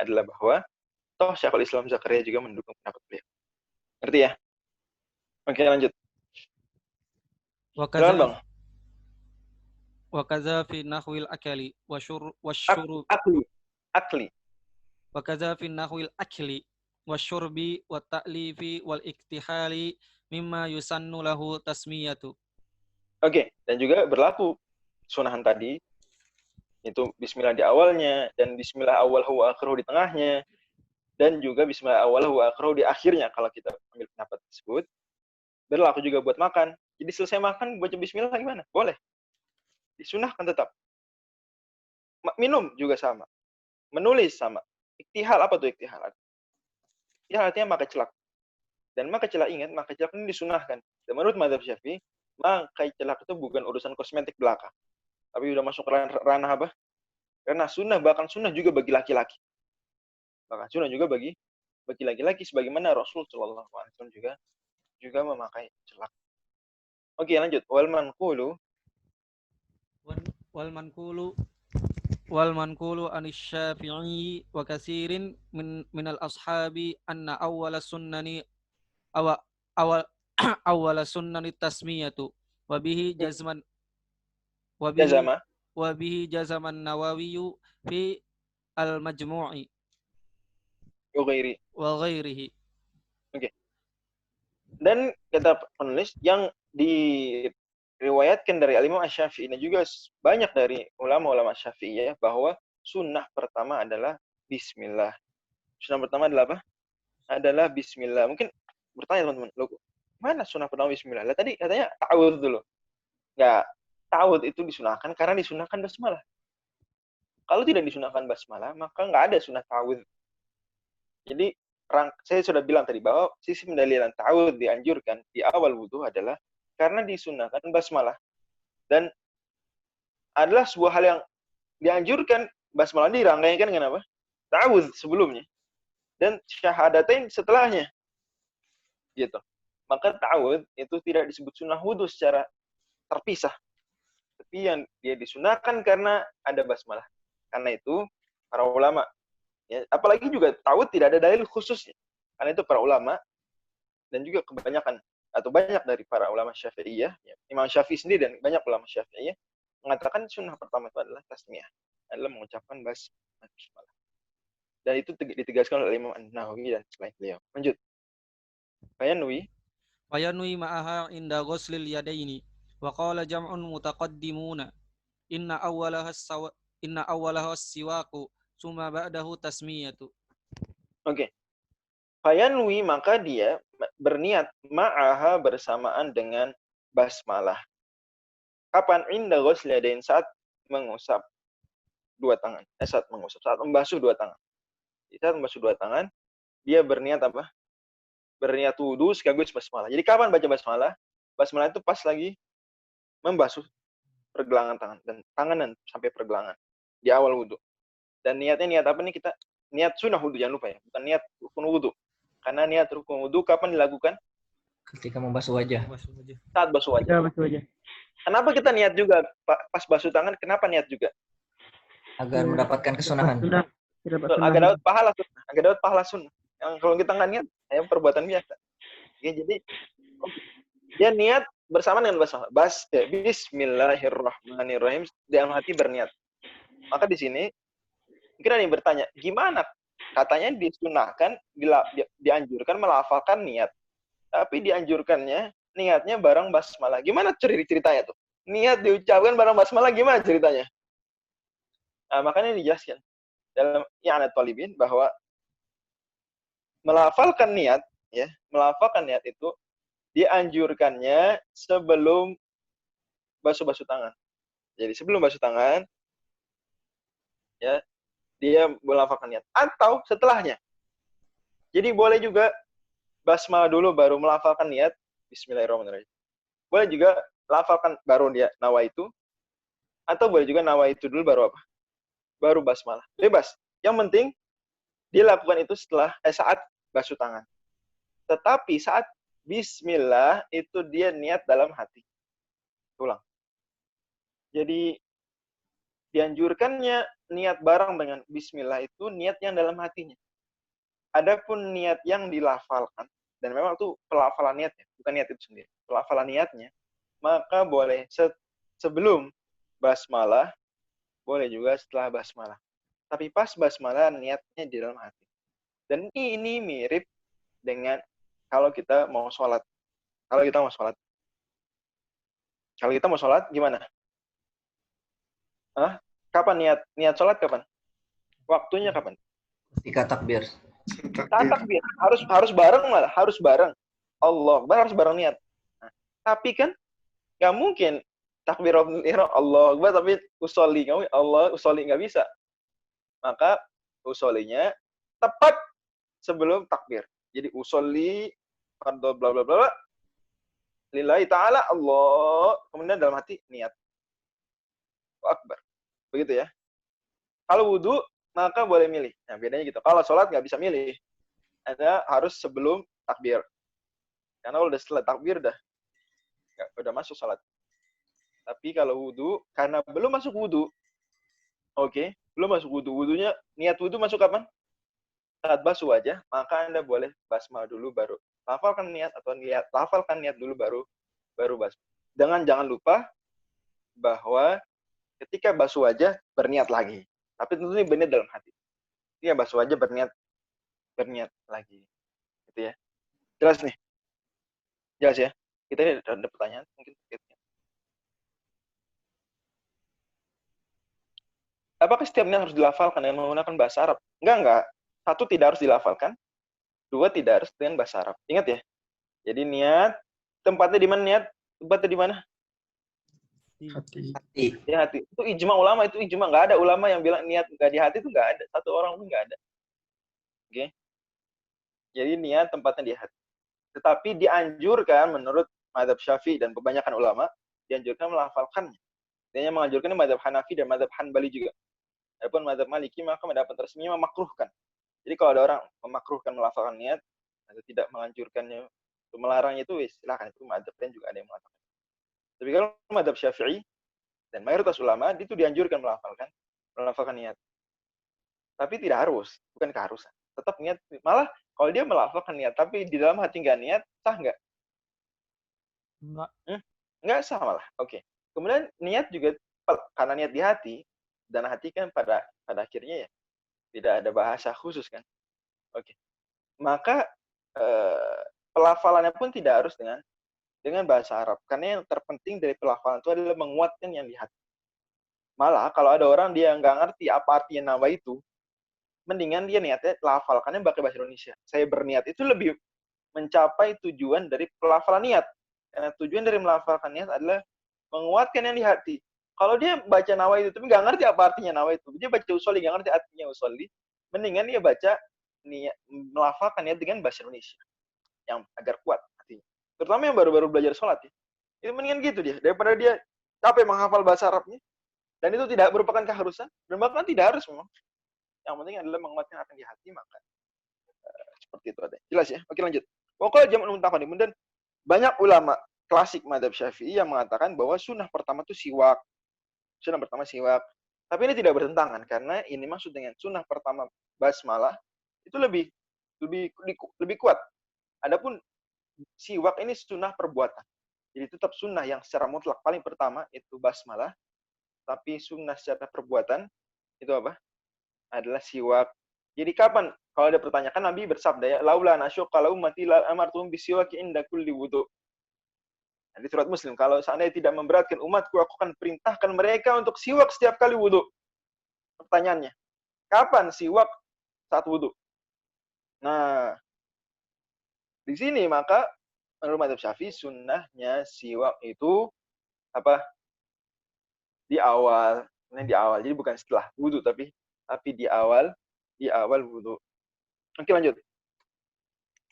adalah bahwa toh Syekhul Islam Zakaria juga mendukung pendapat beliau. Ngerti ya? Oke, lanjut. Silakan Bang. wa kadza fi nahwil akali wasyurub Akli. wa kadza fi nahwil akli wasyurbi wat ta'lifi wal iktihali mimma yusannu lahu tasmiyatu. Oke, dan juga berlaku sunahan tadi itu bismillah di awalnya dan bismillah awwalahu wa akhiruhu di tengahnya dan juga bismillah awwalahu wa akhiruhu di akhirnya kalau kita ambil pendapat tersebut. Berlaku juga buat makan. Jadi selesai makan baca bismillah gimana? Boleh. Disunahkan tetap. Minum juga sama. Menulis sama. Iktihal, apa tuh iktihal? Iktihal artinya makai celak. Dan makai celak, ingat, makai celak ini disunahkan. Dan menurut mazhab Syafi'i, makai celak itu bukan urusan kosmetik belaka. Tapi udah masuk ranah apa? Karena sunnah, bahkan sunnah juga bagi laki-laki. Bahkan sunnah juga bagi laki-laki, sebagaimana Rasul Shallallahu Alaihi Wasallam juga memakai celak. Oke, lanjut. Wal manqulu anis Syafi'i wa katsirin minal ashabi anna awwala sunnani awwala sunnani tasmiyatu wa bihi jazman wa bihi jazaman Nawawi fi al-majmu'i wa ghairihi. Oke. Dan kata penulis yang diriwayatkan dari Al-Imam Asy-Syafi'i dan juga banyak dari ulama-ulama Syafi'iyah bahwa sunnah pertama adalah bismillah. Sunnah pertama adalah apa? Adalah bismillah. Mungkin bertanya teman-teman, loh, mana sunnah pertama bismillah? Lah tadi katanya ta'awudz dulu. Enggak, ta'awudz itu disunahkan karena disunahkan basmalah. Kalau tidak disunahkan basmalah, maka enggak ada sunnah ta'awudz. Jadi saya sudah bilang tadi bahwa sisi pendalilan ta'awudz dianjurkan di awal wudu adalah karena disunahkan basmalah. Dan adalah sebuah hal yang dianjurkan basmalah dirangkaikan dengan apa? Ta'awudz sebelumnya. Dan syahadatain setelahnya. Gitu. Maka ta'awudz itu tidak disebut sunnah wudu secara terpisah. Tapi yang dia disunahkan karena ada basmalah. Karena itu para ulama, ya, apalagi juga ta'awudz tidak ada dalil khususnya. Karena itu para ulama dan juga kebanyakan atau banyak dari para ulama Syafi'iyah, ya, Imam Syafi'i sendiri dan banyak ulama Syafi'iyah mengatakan sunnah pertama itu adalah tasmiyah, adalah mengucapkan basmalah. Dan itu ditegaskan oleh Imam An-Nawawi dan selain beliau. Lanjut. Fayanwi ma'aha inda ghuslil yadaini wa qala jam'un mutaqaddimuna inna awwalaha siwaku summa ba'dahu tasmiyatu. Oke. Fayanwi, maka dia berniat ma'aha bersamaan dengan basmalah. Kapan? Inda ghuslil yadain, saat mengusap dua tangan. Saat membasuh dua tangan. Saat membasuh dua tangan, dia berniat apa? Berniat wudu sekaligus basmalah. Jadi kapan baca basmalah? Basmalah itu pas lagi membasuh pergelangan tangan dan tangan sampai pergelangan di awal wudu. Dan niatnya niat apa nih kita? Niat sunnah wudu, jangan lupa ya, bukan niat rukun wudu. Karena niat rukun wudu kapan dilakukan? Ketika membasuh wajah. Saat basuh wajah. Kenapa kita niat juga pas basuh tangan? Kenapa niat juga? Agar mendapatkan kesunahan. Agar dapat pahala sunnah. Yang kalau kita nggak niat, ya perbuatan biasa. Ya, jadi dia niat bersama dengan basmalah. Bismillahirrahmanirrahim, dalam hati berniat. Maka di sini mungkin ada yang bertanya, gimana? Katanya disunahkan, dianjurkan melafalkan niat. Tapi dianjurkannya niatnya bareng basmalah. Gimana ceritanya tuh? Niat diucapkan bareng basmalah, gimana ceritanya? Nah, makanya dijelaskan dalam I'anat Talibin bahwa melafalkan niat itu dianjurkannya sebelum basuh tangan. Jadi sebelum basuh tangan, ya, dia melafalkan niat. Atau setelahnya. Jadi boleh juga basmalah dulu baru melafalkan niat. Bismillahirrahmanirrahim. Boleh juga lafalkan baru dia nawa itu. Atau boleh juga nawa itu dulu baru apa? Baru basmalah. Bebas. Yang penting dia lakukan itu saat basuh tangan. Tetapi saat bismillah itu dia niat dalam hati. Ulang. Jadi dianjurkannya niat bareng dengan bismillah itu niat yang dalam hatinya. Adapun niat yang dilafalkan, dan memang itu pelafalan niatnya, bukan niat itu sendiri. Pelafalan niatnya, maka boleh sebelum basmalah, boleh juga setelah basmalah. Tapi pas basmalah niatnya di dalam hati. Dan ini mirip dengan kalau kita mau sholat. Kalau kita mau sholat gimana? Kapan niat sholat kapan? Waktunya kapan? Ketika takbir. Takbir. Harus bareng malah, harus bareng. Allah harus bareng niat. Nah, tapi kan nggak mungkin takbiratul ihram Allah Akbar tapi usolli nggak bisa. Maka usollinya tepat sebelum takbir. Jadi usolli fardhu bla bla bla lillahi ta'ala Allah, kemudian dalam hati niat Akbar. Begitu ya. Kalau wudu maka boleh milih. Nah, bedanya gitu. Kalau sholat nggak bisa milih. Anda harus sebelum takbir. Karena kalau udah setelah takbir udah masuk sholat. Tapi kalau wudu, karena belum masuk wudu, belum masuk wudu. Niat wudu masuk kapan? Saat basuh wajah, maka Anda boleh basmalah dulu baru lafalkan niat atau lafalkan niat dulu baru basuh. Jangan lupa bahwa ketika basuh wajah berniat lagi. Tapi tentunya berniat dalam hati. Iya, basuh wajah berniat lagi. Gitu ya. Jelas nih? Jelas ya? Kita ada pertanyaan mungkin. Apakah setiap niat harus dilafalkan dengan menggunakan bahasa Arab? Enggak. Satu, tidak harus dilafalkan. Dua, tidak harus dengan bahasa Arab. Ingat ya. Jadi niat, tempatnya di mana niat? Tempatnya di mana? Hati. Di hati. Itu ijma ulama, itu ijma. Nggak ada ulama yang bilang niat nggak di hati, itu nggak ada. Satu orang pun nggak ada. Oke. Jadi niat tempatnya di hati. Tetapi dianjurkan menurut mazhab Syafi'i dan kebanyakan ulama, dianjurkan melafalkannya. Dia menganjurkan mazhab Hanafi dan mazhab Hanbali juga. Adapun mazhab Maliki maka pendapat resminya memakruhkan. Jadi kalau ada orang memakruhkan melafalkan niat atau tidak menganjurkannya, untuk melarangnya itu silakan, itu mazhab lain juga ada yang mengatakan. Tapi kalau mazhab Syafi'i dan mayoritas ulama itu dianjurkan melafalkan niat. Tapi tidak harus, bukan keharusan. Tetap niat, malah kalau dia melafalkan niat tapi di dalam hati nggak niat, sah nggak? Enggak. Nggak sah malah. Oke. Kemudian niat juga karena niat di hati, dan hati kan pada akhirnya ya tidak ada bahasa khusus kan. Oke. Maka pelafalannya pun tidak harus dengan bahasa Arab. Karena yang terpenting dari pelafalan itu adalah menguatkan yang di hati. Malah kalau ada orang dia nggak ngerti apa artinya nawa itu, mendingan dia niatnya lafalkannya pakai bahasa Indonesia. Saya berniat itu lebih mencapai tujuan dari pelafalan niat. Karena tujuan dari melafalkan niat adalah menguatkan yang di hati. Kalau dia baca nawa itu tapi nggak ngerti apa artinya nawa itu, dia baca usolli nggak ngerti artinya usolli, mendingan dia baca niat, melafalkan niat dengan bahasa Indonesia yang agar kuat hatinya. Terutama yang baru-baru belajar sholat ya. Itu mendingan gitu dia daripada dia capek menghafal bahasa Arabnya, dan itu tidak merupakan keharusan dan bahkan tidak harus memang. Yang penting adalah menguatkan apa yang di hati, maka seperti itu ada. Jelas ya? Oke, lanjut. Pokoknya jam'ul mutaqaddim. Dan banyak ulama klasik mazhab Syafi'i yang mengatakan bahwa sunnah pertama itu siwak. Sunnah pertama siwak. Tapi ini tidak bertentangan karena ini maksud dengan sunnah pertama basmalah itu lebih kuat. Adapun siwak ini sunnah perbuatan. Jadi tetap sunnah yang secara mutlak paling pertama itu basmalah, tapi sunnah secara perbuatan itu apa? Adalah siwak. Jadi kapan? Kalau ada pertanyaan, Nabi bersabda ya, laula nasyqa la ummati la amartuhum bisiwaki inda kulli wudu. Di surat Muslim, kalau seandainya tidak memberatkan umatku, aku akan perintahkan mereka untuk siwak setiap kali wudu. Pertanyaannya, kapan siwak saat wudu? Nah, di sini maka menurut mazhab Syafi'i sunnahnya siwak itu apa? Di awal. Jadi bukan setelah wudu tapi di awal wudu. Oke, lanjut.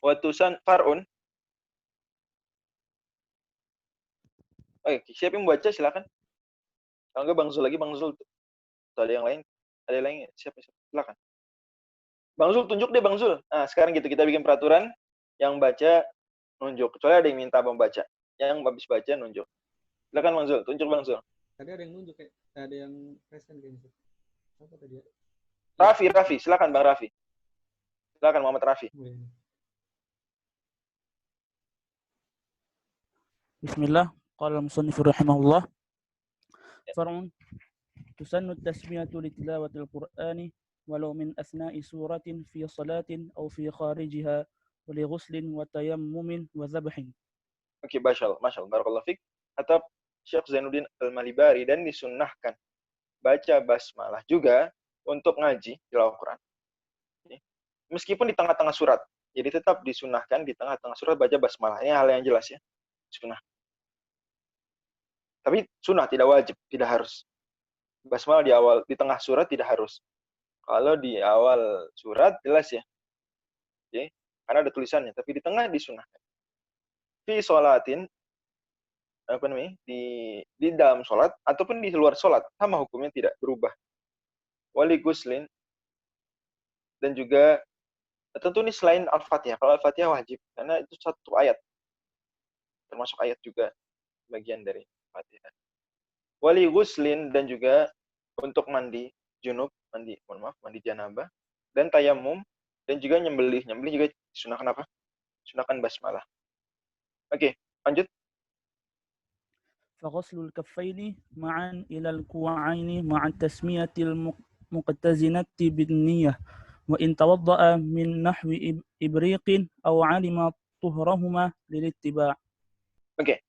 Watusan far'un. Oke, siapa yang membaca silakan. Kalau enggak Bang Zul lagi, Bang Zul. Atau ada yang lain? Ada yang lain? Siapa? Silakan. Bang Zul, tunjuk deh Bang Zul. Nah, sekarang gitu kita bikin peraturan yang baca nunjuk. Kecuali ada yang minta membaca. Yang habis baca nunjuk. Silakan Bang Zul, tunjuk Bang Zul. Tadi ada yang nunjuk kayak ada yang present kayaknya. Apa tadi ya? Raffi, silakan Bang Raffi. Silakan Muhammad Raffi. Bismillah. Qala musannif rahimahullah. Far'un تسن التسمية لتلاوة القرآن ولو من أثناء سورة في صلاة أو في خارجها ولغسل وتيمم وذبح. Oke, Masya Allah, Barakallahu Fik. Atau Syekh Zainuddin Al-Malibari, dan disunnahkan baca basmalah juga untuk ngaji tilawah Quran. Meskipun di tengah-tengah surat. Jadi tetap disunnahkan di tengah-tengah surat baca basmalah. Ini hal yang jelas ya. Sunnah. Tapi sunnah, tidak wajib, tidak harus. Basmalah di tengah surat tidak harus. Kalau di awal surat jelas ya. Oke, karena ada tulisannya, tapi di tengah disunnahkan. Fi sholatin, di dalam sholat ataupun di luar sholat, sama hukumnya, tidak berubah. Wali guslin, dan juga tentu ini selain Al-Fatihah. Kalau Al-Fatihah wajib, karena itu satu ayat, termasuk ayat juga bagian dari Fatihah. Wali guslin, dan juga untuk mandi junub, mandi janabah, dan tayamum, dan juga nyembelih juga disunahkan apa? Sunahkan basmalah. Oke, lanjut. فغسل الكفين معا إلى الكوعين مع التسمية المقتزنة بالنية وإن توضأ من نحو إبريق أو علم طهرهما للاتباع. Oke.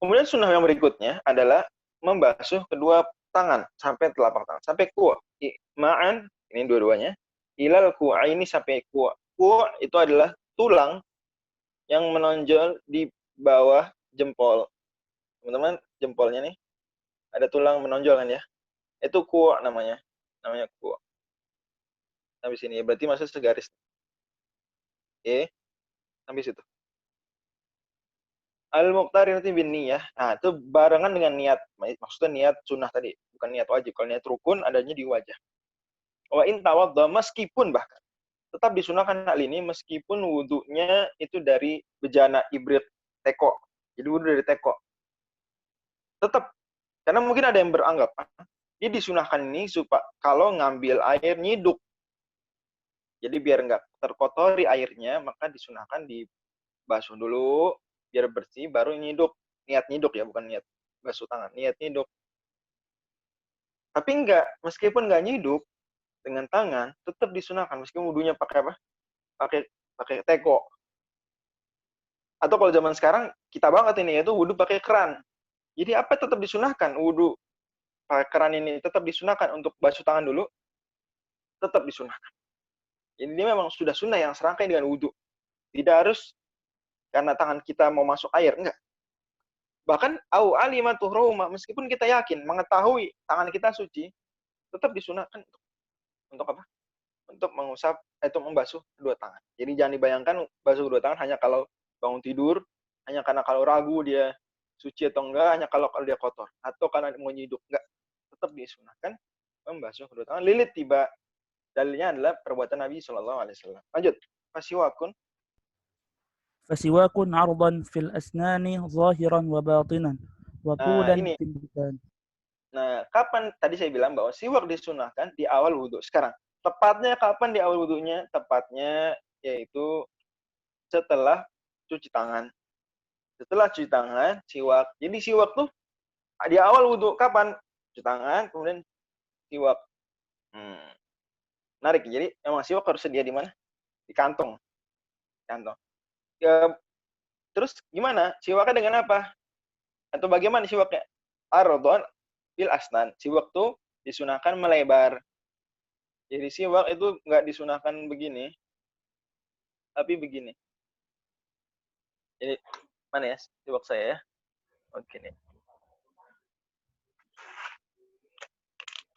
Kemudian sunnah yang berikutnya adalah membasuh kedua tangan sampai telapak tangan, sampai ku'. Ma'an, ini dua-duanya. Ilal ku'aini, sampai ku'. Ku' itu adalah tulang yang menonjol di bawah jempol. Teman-teman, jempolnya nih ada tulang menonjol kan ya? Itu ku' namanya ku'. Sampai sini ya, berarti masuk segaris. Oke, sampai situ. Al-muqtarinati bin niyah. Nah, itu barengan dengan niat. Maksudnya niat sunnah tadi, bukan niat wajib. Kalau niat rukun adanya di wajah. Wa in tawadda, meskipun bahkan tetap disunahkan hal ini meskipun wudunya itu dari bejana ibrit teko. Jadi wudu dari teko. Tetap, karena mungkin ada yang beranggap dia disunahkan ini supaya kalau ngambil air nyiduk. Jadi biar nggak terkotori airnya, maka disunahkan dibasuh dulu biar bersih, baru nyiduk. Niat nyiduk ya, bukan niat basuh tangan, niat nyiduk. Tapi enggak, meskipun nggak nyiduk dengan tangan, tetap disunahkan meskipun wudunya pakai apa? Pakai teko. Atau kalau zaman sekarang kita banget ini, yaitu wudu pakai keran. Jadi apa tetap disunahkan? Wudu pakai keran ini tetap disunahkan untuk basuh tangan dulu, tetap disunahkan. Ini memang sudah sunnah yang serangkai dengan wudu. Tidak harus karena tangan kita mau masuk air, enggak. Bahkan au alimatu huruma, meskipun kita yakin mengetahui tangan kita suci, tetap disunahkan untuk apa? Untuk mengusap atau membasuh kedua tangan. Jadi jangan dibayangkan basuh kedua tangan hanya kalau bangun tidur, hanya karena kalau ragu dia suci atau enggak, hanya kalau dia kotor atau karena mau nyiduk, enggak. Tetap disunahkan membasuh kedua tangan. Lilit tiba, dalilnya adalah perbuatan Nabi SAW. Lanjut. Fasiwakun ardan fil asnani zahiran wa batinan wa tulan fil lisan. Nah, kapan tadi saya bilang bahwa siwak disunahkan di awal wudu. Sekarang, tepatnya kapan di awal wudunya? Tepatnya yaitu setelah cuci tangan. Setelah cuci tangan, siwak. Jadi siwak tuh di awal wudu kapan? Cuci tangan, kemudian siwak. Menarik. Jadi emang siwak harus sedia di mana? Di kantong. Ya, terus gimana? Siwaknya dengan apa? Atau bagaimana siwaknya? Ardon fil asnan. Siwak tuh disunahkan melebar. Jadi siwak itu nggak disunahkan begini, tapi begini. Jadi mana ya siwak saya ya? Oke nih.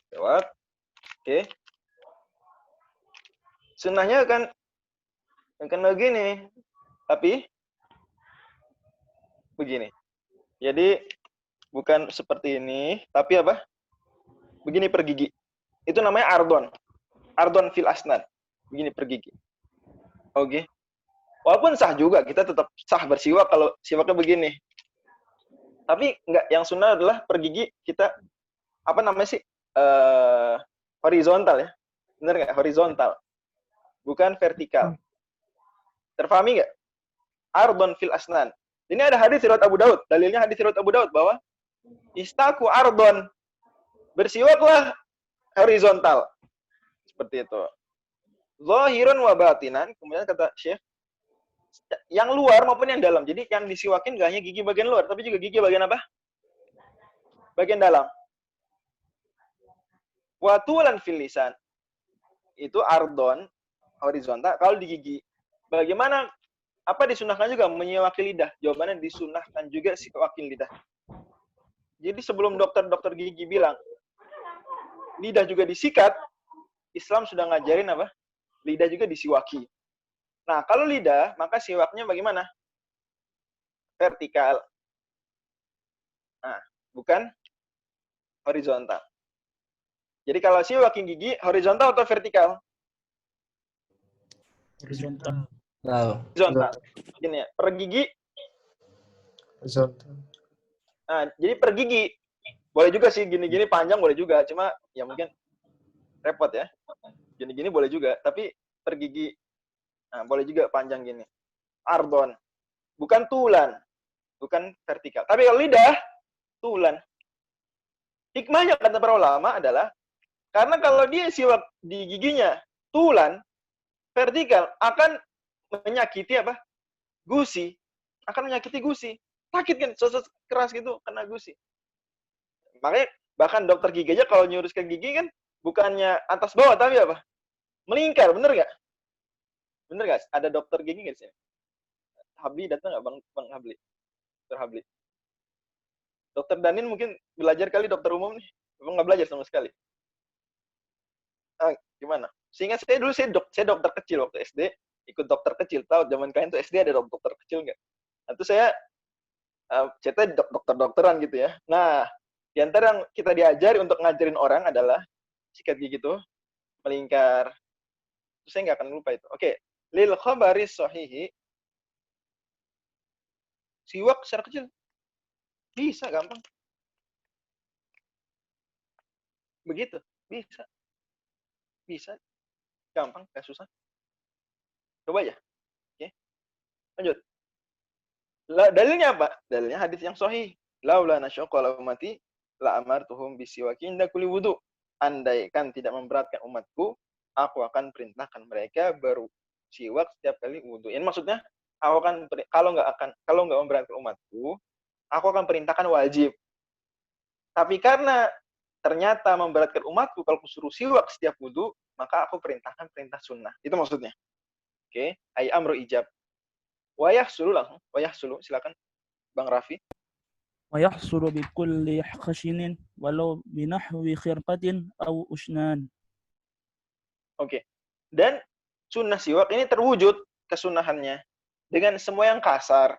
Siwak. Oke. Sunnahnya kan begini, tapi begini. Jadi bukan seperti ini, tapi apa? Begini per gigi. Itu namanya ardon. Ardon fil asnan. Begini per gigi. Oke. Walaupun sah juga, kita tetap sah bersiwak kalau siwaknya begini. Tapi enggak, yang sunnah adalah per gigi kita apa namanya sih? Horizontal ya. Benar enggak? Horizontal. Bukan vertikal. Terpahami enggak? Ardon fil asnan. Ini ada hadis riwayat Abu Daud. Dalilnya hadis riwayat Abu Daud bahwa istaku ardon. Bersiwaklah horizontal. Seperti itu. Zahirun wa batinan. Kemudian kata Syekh, yang luar maupun yang dalam. Jadi yang disiwakin gak hanya gigi bagian luar, tapi juga gigi bagian apa? Bagian dalam. Watulan fil lisan. Itu ardon, horizontal, kalau di gigi. Bagaimana, apa disunahkan juga? Menyiwaki lidah. Jawabannya disunahkan juga siwakin lidah. Jadi sebelum dokter-dokter gigi bilang, lidah juga disikat, Islam sudah ngajarin apa? Lidah juga disiwaki. Nah, kalau lidah, maka siwaknya bagaimana? Vertikal. Nah, bukan horizontal. Jadi kalau siwakin gigi, horizontal atau vertikal? Horizontal. Horizontal. Gini ya, per gigi. Horizontal. Nah, jadi per gigi. Boleh juga sih, gini-gini panjang boleh juga. Cuma ya mungkin repot ya. Gini-gini boleh juga. Tapi per gigi, nah, boleh juga panjang gini. Ardon. Bukan tulan. Bukan vertikal. Tapi kalau lidah, tulan. Hikmahnya kata para ulama adalah, karena kalau dia siwak di giginya tulan, vertikal, akan menyakiti apa? Gusi. Akan menyakiti gusi. Sakit kan? Sosok keras gitu, kena gusi. Makanya, bahkan dokter gigi aja kalau nyuruskan gigi kan, bukannya atas bawah, tapi apa? Melingkar, bener nggak? Bener nggak? Ada dokter gigi nggak sih? Habli datang nggak Bang Habli? Dokter Habli. Dokter Danin mungkin belajar kali dokter umum nih. Bang nggak belajar sama sekali. Ah, gimana? Seingat saya dulu, saya dokter kecil waktu SD, ikut dokter kecil. Tahu zaman kalian tuh SD ada dokter kecil nggak? Nah, itu saya ceritanya dokter-dokteran gitu ya. Nah, di antara yang kita diajari untuk ngajarin orang adalah sikat gigi tuh melingkar. Terus saya nggak akan lupa itu. Oke. Lil khabari sahihi. Siwak secara kecil. Bisa, gampang. Begitu. Bisa. Bisa. Gampang, nggak susah. Coba aja. Oke. Lanjut. Dalilnya apa? Dalilnya hadis yang sahih. Laula nasyaqqa ummati la amartuhum bisiwaki inda kulli wudu. Andaikan tidak memberatkan umatku, aku akan perintahkan mereka bersiwak setiap kali wudu. Ini maksudnya aku akan kalau nggak memberatkan umatku, aku akan perintahkan wajib. Tapi karena ternyata memberatkan umatku kalau aku suruh siwak setiap wudu, maka aku perintahkan perintah sunnah. Itu maksudnya. Oke, ay amru ijab. Wayahsulu langsung. Wayahsulu, silakan Bang Raffi. ويحصل بكل خشن ولو بنحو خرقة أو أشنان. Oke. Dan sunnah siwak ini terwujud kesunahannya dengan semua yang kasar.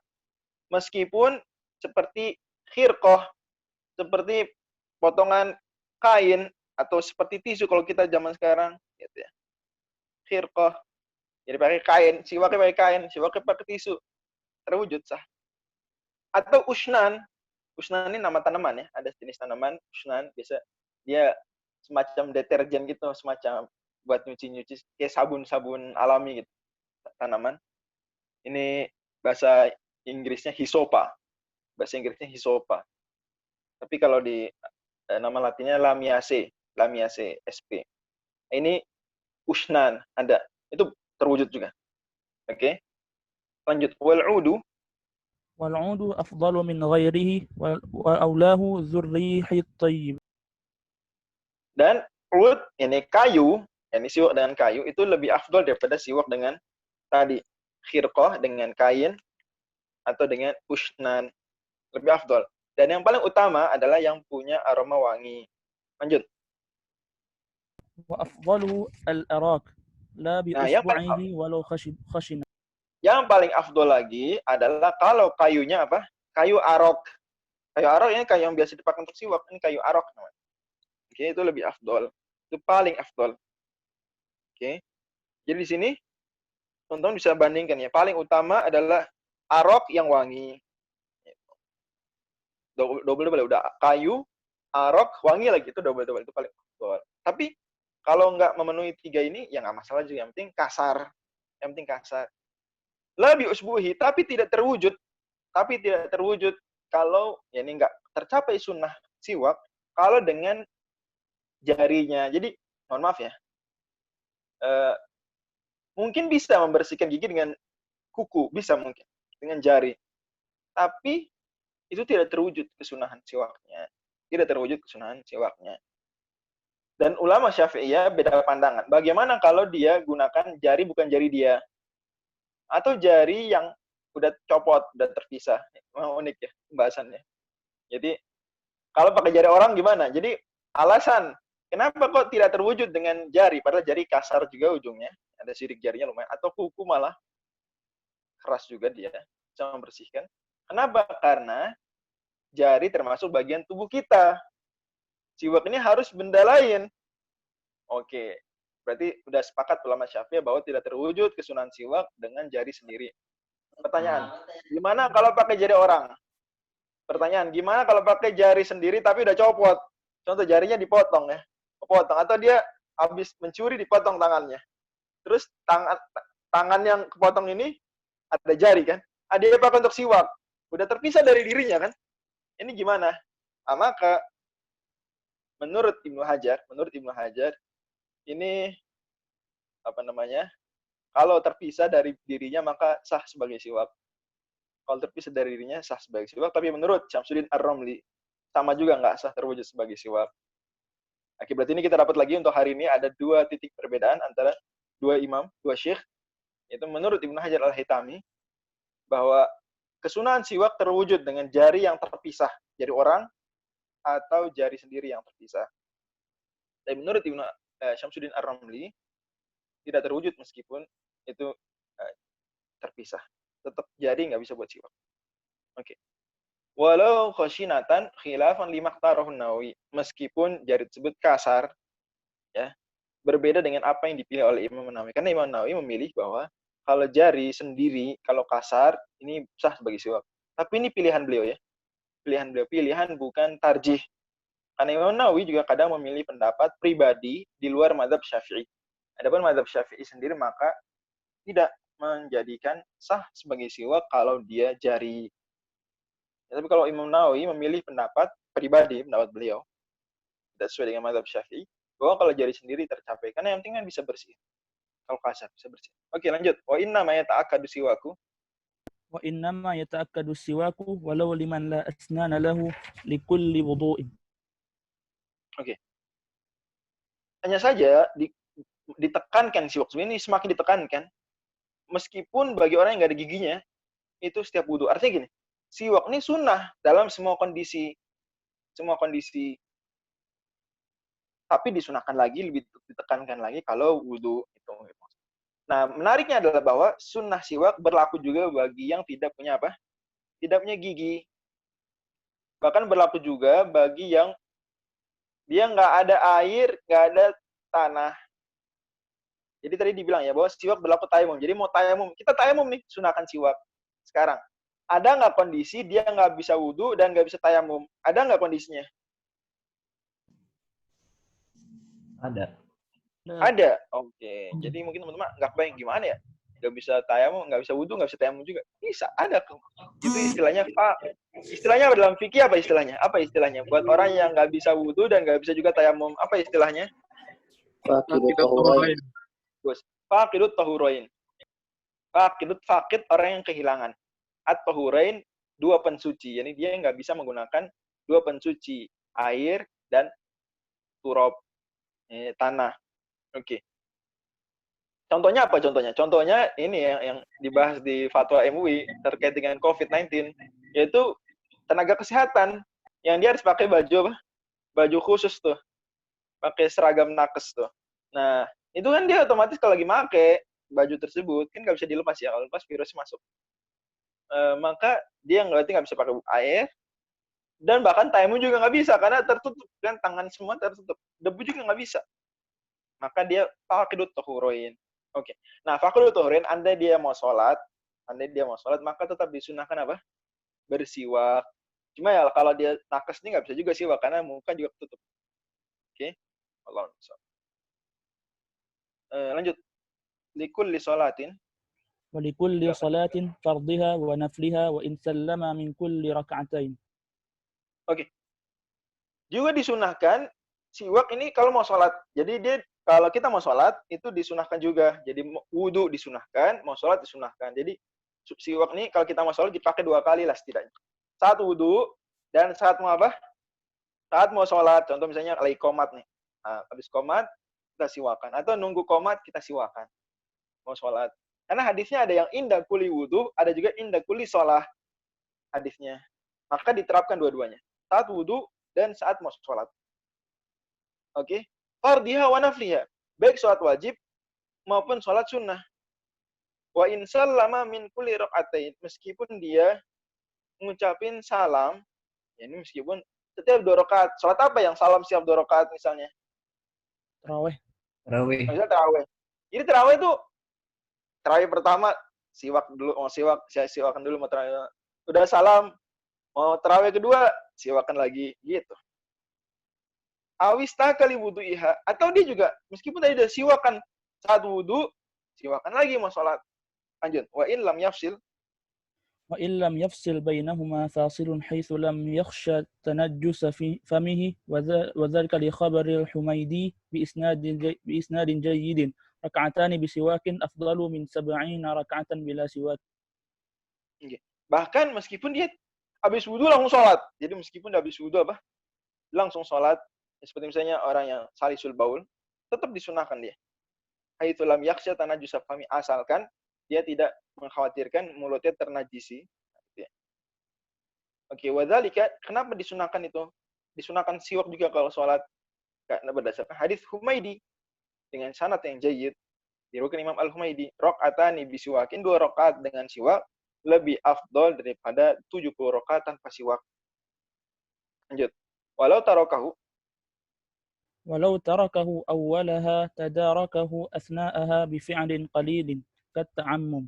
Meskipun seperti khirqah, seperti potongan kain atau seperti tisu kalau kita zaman sekarang gitu ya. Khirqah. Jadi pakai kain, siwaknya pakai kain, siwaknya pakai tisu. Terwujud sah. Atau usnan. Usnan ini nama tanaman ya, ada jenis tanaman usnan, biasa dia semacam deterjen gitu, semacam buat nyuci-nyuci kayak sabun-sabun alami gitu. Tanaman. Ini bahasa Inggrisnya hisopa. Bahasa Inggrisnya hisopa. Tapi kalau di nama latinnya Lamiaceae, Lamiaceae sp. Ini usnan ada. Itu terwujud juga. Oke. Lanjut. Wal'udu. والعود أفضل من غيره وأولاه ذو الريح الطيب. Dan ud, ini kayu, ini siwak dengan kayu, itu lebih afdol daripada siwak dengan tadi. Khirqah dengan kain, atau dengan usnan. Lebih afdol. Dan yang paling utama adalah yang punya aroma wangi. Lanjut. وأفضله الأراك لا بأصبعه ولو خشن. Yang paling afdol lagi adalah kalau kayunya apa? Kayu arok. Kayu arok ini kayu yang biasa dipakai untuk siwak. Ini kayu arok namanya. Oke, itu lebih afdol. Itu paling afdol. Oke. Jadi di sini teman-teman bisa bandingkan ya. Paling utama adalah arok yang wangi. Double udah kayu, arok, wangi lagi, itu double itu paling afdol. Tapi kalau nggak memenuhi 3 ini ya nggak masalah juga. Yang penting kasar. Yang penting kasar. Lebih usbuhi, tapi tidak terwujud. Kalau ya ini nggak tercapai sunnah siwak, kalau dengan jarinya. Jadi mohon maaf ya, mungkin bisa membersihkan gigi dengan kuku, bisa mungkin dengan jari, tapi itu tidak terwujud kesunahan siwaknya. Tidak terwujud kesunahan siwaknya. Dan ulama Syafi'iyah beda pandangan. Bagaimana kalau dia gunakan jari bukan jari dia? Atau jari yang udah copot, udah terpisah. Memang unik ya pembahasannya. Jadi, kalau pakai jari orang gimana? Jadi, alasan kenapa kok tidak terwujud dengan jari? Padahal jari kasar juga ujungnya. Ada sidik jarinya lumayan. Atau kuku malah keras juga dia. Bisa membersihkan. Kenapa? Karena jari termasuk bagian tubuh kita. Siwak ini harus benda lain. Oke, berarti udah sepakat ulama Syafi'i bahwa tidak terwujud kesunahan siwak dengan jari sendiri. Pertanyaan, gimana kalau pakai jari orang? Pertanyaan, gimana kalau pakai jari sendiri tapi udah copot? Contoh jarinya dipotong ya, kepotong. Atau dia habis mencuri dipotong tangannya. Terus tangan yang kepotong ini ada jari kan? Dia pakai untuk siwak. Udah terpisah dari dirinya kan? Ini gimana? Maka menurut Ibnu Hajar, ini apa namanya? Kalau terpisah dari dirinya maka sah sebagai siwak. Kalau terpisah dari dirinya sah sebagai siwak. Tapi menurut Syamsuddin Ar-Ramli sama juga nggak sah terwujud sebagai siwak. Akibat ini kita dapat lagi untuk hari ini ada 2 titik perbedaan antara 2 imam, 2 syekh. Itu menurut Ibnu Hajar Al-Haytami bahwa kesunahan siwak terwujud dengan jari yang terpisah, jari orang atau jari sendiri yang terpisah. Tapi menurut Ibnu Syamsuddin Ar-Ramli tidak terwujud meskipun itu terpisah. Tetap jari nggak bisa buat siwak. Oke. Walau khashinatan khilafan lima ikhtarahun Nawawi. Meskipun jari tersebut kasar, ya, berbeda dengan apa yang dipilih oleh Imam Nawawi. Karena Imam Nawawi memilih bahwa kalau jari sendiri, kalau kasar, ini sah sebagai siwak. Tapi ini pilihan beliau ya. Pilihan bukan tarjih. Karena Imam Nawawi juga kadang memilih pendapat pribadi di luar mazhab Syafi'i. Adapun mazhab Syafi'i sendiri maka tidak menjadikan sah sebagai siwak kalau dia jari. Ya, tapi kalau Imam Nawawi memilih pendapat pribadi, pendapat beliau, tidak sesuai dengan mazhab Syafi'i, bahwa kalau jari sendiri tercapai. Karena yang penting kan bisa bersih. Kalau kasar bisa bersih. Oke, lanjut. Wa inna ma yata'akkadu siwaku. Wa innama yata'akkadu siwaku walau liman la asnana lahu likulli wudu'in. Oke. Hanya saja ditekankan siwak. Ini semakin ditekankan. Meskipun bagi orang yang nggak ada giginya, itu setiap wudhu. Artinya gini, siwak ini sunnah dalam semua kondisi. Tapi disunahkan lagi, lebih ditekankan lagi kalau wudhu itu. Nah, menariknya adalah bahwa sunnah siwak berlaku juga bagi yang tidak punya apa? Tidak punya gigi. Bahkan berlaku juga bagi yang dia nggak ada air, nggak ada tanah. Jadi tadi dibilang ya bahwa siwak berlaku tayamum. Jadi mau tayamum, kita tayamum nih, sunahkan siwak. Sekarang, ada nggak kondisi dia nggak bisa wudhu dan nggak bisa tayamum? Ada nggak kondisinya? Ada. Ada. Oke. Jadi mungkin teman-teman nggak kebayang gimana ya? Nggak bisa tayamum, nggak bisa wudhu, nggak bisa tayamum juga. Bisa, ada. Itu istilahnya istilahnya dalam fikih apa istilahnya? Apa istilahnya? Buat orang yang nggak bisa wudhu dan nggak bisa juga tayamum, apa istilahnya? Faqidut tahurain. Faqid orang yang kehilangan. At-tahurain, 2 pensuci. Jadi dia nggak bisa menggunakan 2 pensuci, air dan turab, tanah. Oke. Contohnya apa contohnya? Contohnya ini yang dibahas di fatwa MUI terkait dengan COVID-19, yaitu tenaga kesehatan yang dia harus pakai baju apa? Baju khusus tuh. Pakai seragam nakes tuh. Nah, itu kan dia otomatis kalau lagi pakai baju tersebut kan nggak bisa dilepas ya, kalau lepas virusnya masuk. Maka dia nggak bisa pakai air dan bahkan tayamum juga nggak bisa karena tertutup kan, tangan semua tertutup, debu juga nggak bisa. Maka dia faqidut tahurain. Oke. Nah, faqidut tahurain, andai dia mau sholat, maka tetap disunahkan apa? Bersiwak. Cuma ya kalau dia nakes ini nggak bisa juga siwak karena muka juga tertutup. Oke. Allah. Lanjut. Likulli sholatin. Walikulli salatin fardhiha wa nafliha wa in sallama min kulli raka'atain. Oke. Juga disunahkan siwak ini kalau mau sholat. Jadi dia kalau kita mau sholat itu disunahkan juga. Jadi wudhu disunahkan, mau sholat disunahkan. Jadi siwak ini kalau kita mau sholat dipakai 2 kali lah setidaknya. Saat wudhu dan saat mau apa? Saat mau sholat. Contoh misalnya lagi qomat nih. Nah, habis qomat kita siwakan. Atau nunggu qomat kita siwakan. Mau sholat. Karena hadisnya ada yang inda kuli wudhu, ada juga inda kuli sholat hadisnya. Maka diterapkan dua-duanya. Saat wudhu dan saat mau sholat. Oke. Fardhiha wa nafliha. Baik sholat wajib maupun sholat sunnah. Wa in sallama min kulli raka'atain. Meskipun dia ngucapin salam, ya ini meskipun setiap 2 rakaat. Sholat apa yang salam setiap 2 rakaat misalnya? Tarawih. Misalnya tarawih. Jadi tarawih itu tarawih pertama siwak dulu, mau siwakan dulu mau tarawih. Udah salam, mau tarawih kedua siwakan lagi gitu. Awista kali wudu iha, atau dia juga meskipun tadi udah siwakan saat wudu, siwakan lagi mau sholat. Lanjut. Wa in lam yafsil. Wa in lam yafsil bainahuma fasilun haitsu lam yakhsha tanajjus fi famihi wa dzalika li khabari al-Humaydi bi isnadin jayyidin. Raka'atani bi siwakin afdalu min 70 raka'atan bila siwak. Bahkan meskipun dia habis wudu langsung sholat. Jadi meskipun habis wudu apa? Langsung sholat. Seperti misalnya orang yang salisul baul, tetap disunahkan dia. Haitsu lam yakhsha tanajjus fami, asalkan dia tidak mengkhawatirkan mulutnya ternajisi. Oke, wadzalika, kenapa disunahkan itu? Disunahkan siwak juga kalau sholat. Karena berdasarkan hadis Humaydi dengan sanad yang jayyid. Diriwayatkan Imam Al-Humaydi, rakaatani bisiwakin, 2 rakaat dengan siwak lebih afdol daripada 70 rakaat tanpa siwak. Lanjut. Walau tarakahu awwalaha tadarakahu asna'aha bifi'lin qalilin katta'ammum.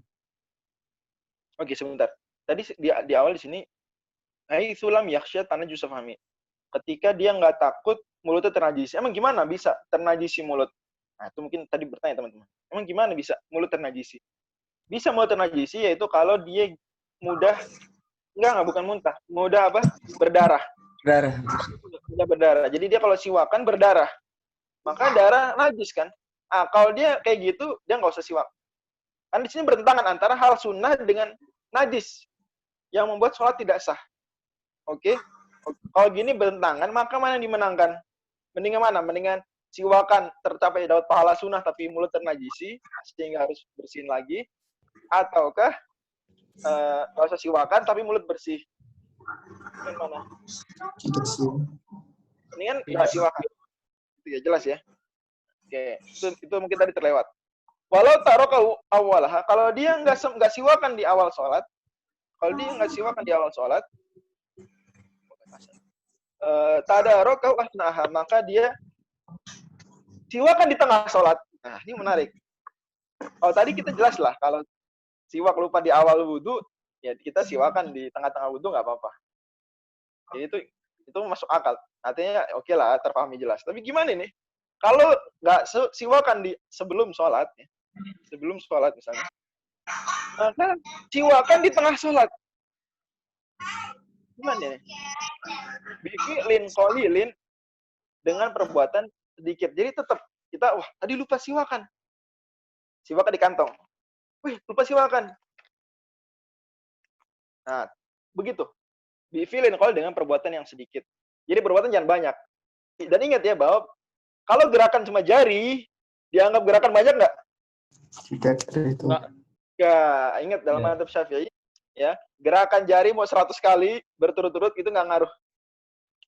Oke, sebentar. Tadi di awal di sini haitsu lam yakhsha tanajjus fahmi. Ketika dia nggak takut mulutnya ternajisi. Emang gimana bisa ternajisi mulut? Nah, itu mungkin tadi bertanya teman-teman. Emang gimana bisa mulut ternajisi? Bisa mulut ternajisi yaitu kalau dia bukan muntah. Mudah apa? Berdarah. Mudah berdarah. Jadi dia kalau siwakan berdarah. Maka darah najis kan? Ah, kalau dia kayak gitu, dia nggak usah siwak. Kan di sini bertentangan antara hal sunnah dengan najis yang membuat sholat tidak sah. Oke? Kalau gini bertentangan, maka mana yang dimenangkan? Mendingan mana? Mendingan siwakan tercapai dapat pahala sunnah tapi mulut ternajisi sehingga harus bersihin lagi, ataukah nggak usah siwakan tapi mulut bersih? Mana? Mendingan nggak siwakan. Itu ya jelas ya. Oke, itu mungkin tadi terlewat. Walau tarokahu awalaha, kalau dia nggak siwakan di awal sholat, tadarakahu asnaha, maka dia siwakan di tengah sholat. Nah, ini menarik. Kalau tadi kita jelas lah, kalau siwak lupa di awal wudhu, ya kita siwakan di tengah-tengah wudhu nggak apa-apa. Jadi itu masuk akal. Artinya oke lah, terpahami jelas. Tapi gimana nih? Kalau nggak siwakan di sebelum sholat, ya, misalnya, maka siwakan di tengah sholat. Gimana nih? Bifi'lin qalilin, dengan perbuatan sedikit. Jadi tetap kita, tadi lupa siwakan. Siwakan di kantong. Wih, lupa siwakan. Nah, begitu. Bifi'lin qalil, dengan perbuatan yang sedikit. Jadi perbuatan jangan banyak. Dan ingat ya bahwa kalau gerakan cuma jari, dianggap gerakan banyak nggak? Tidak itu. Ya, ingat dalam mazhab Syafi'i, ya, gerakan jari mau 100 kali berturut-turut itu nggak ngaruh.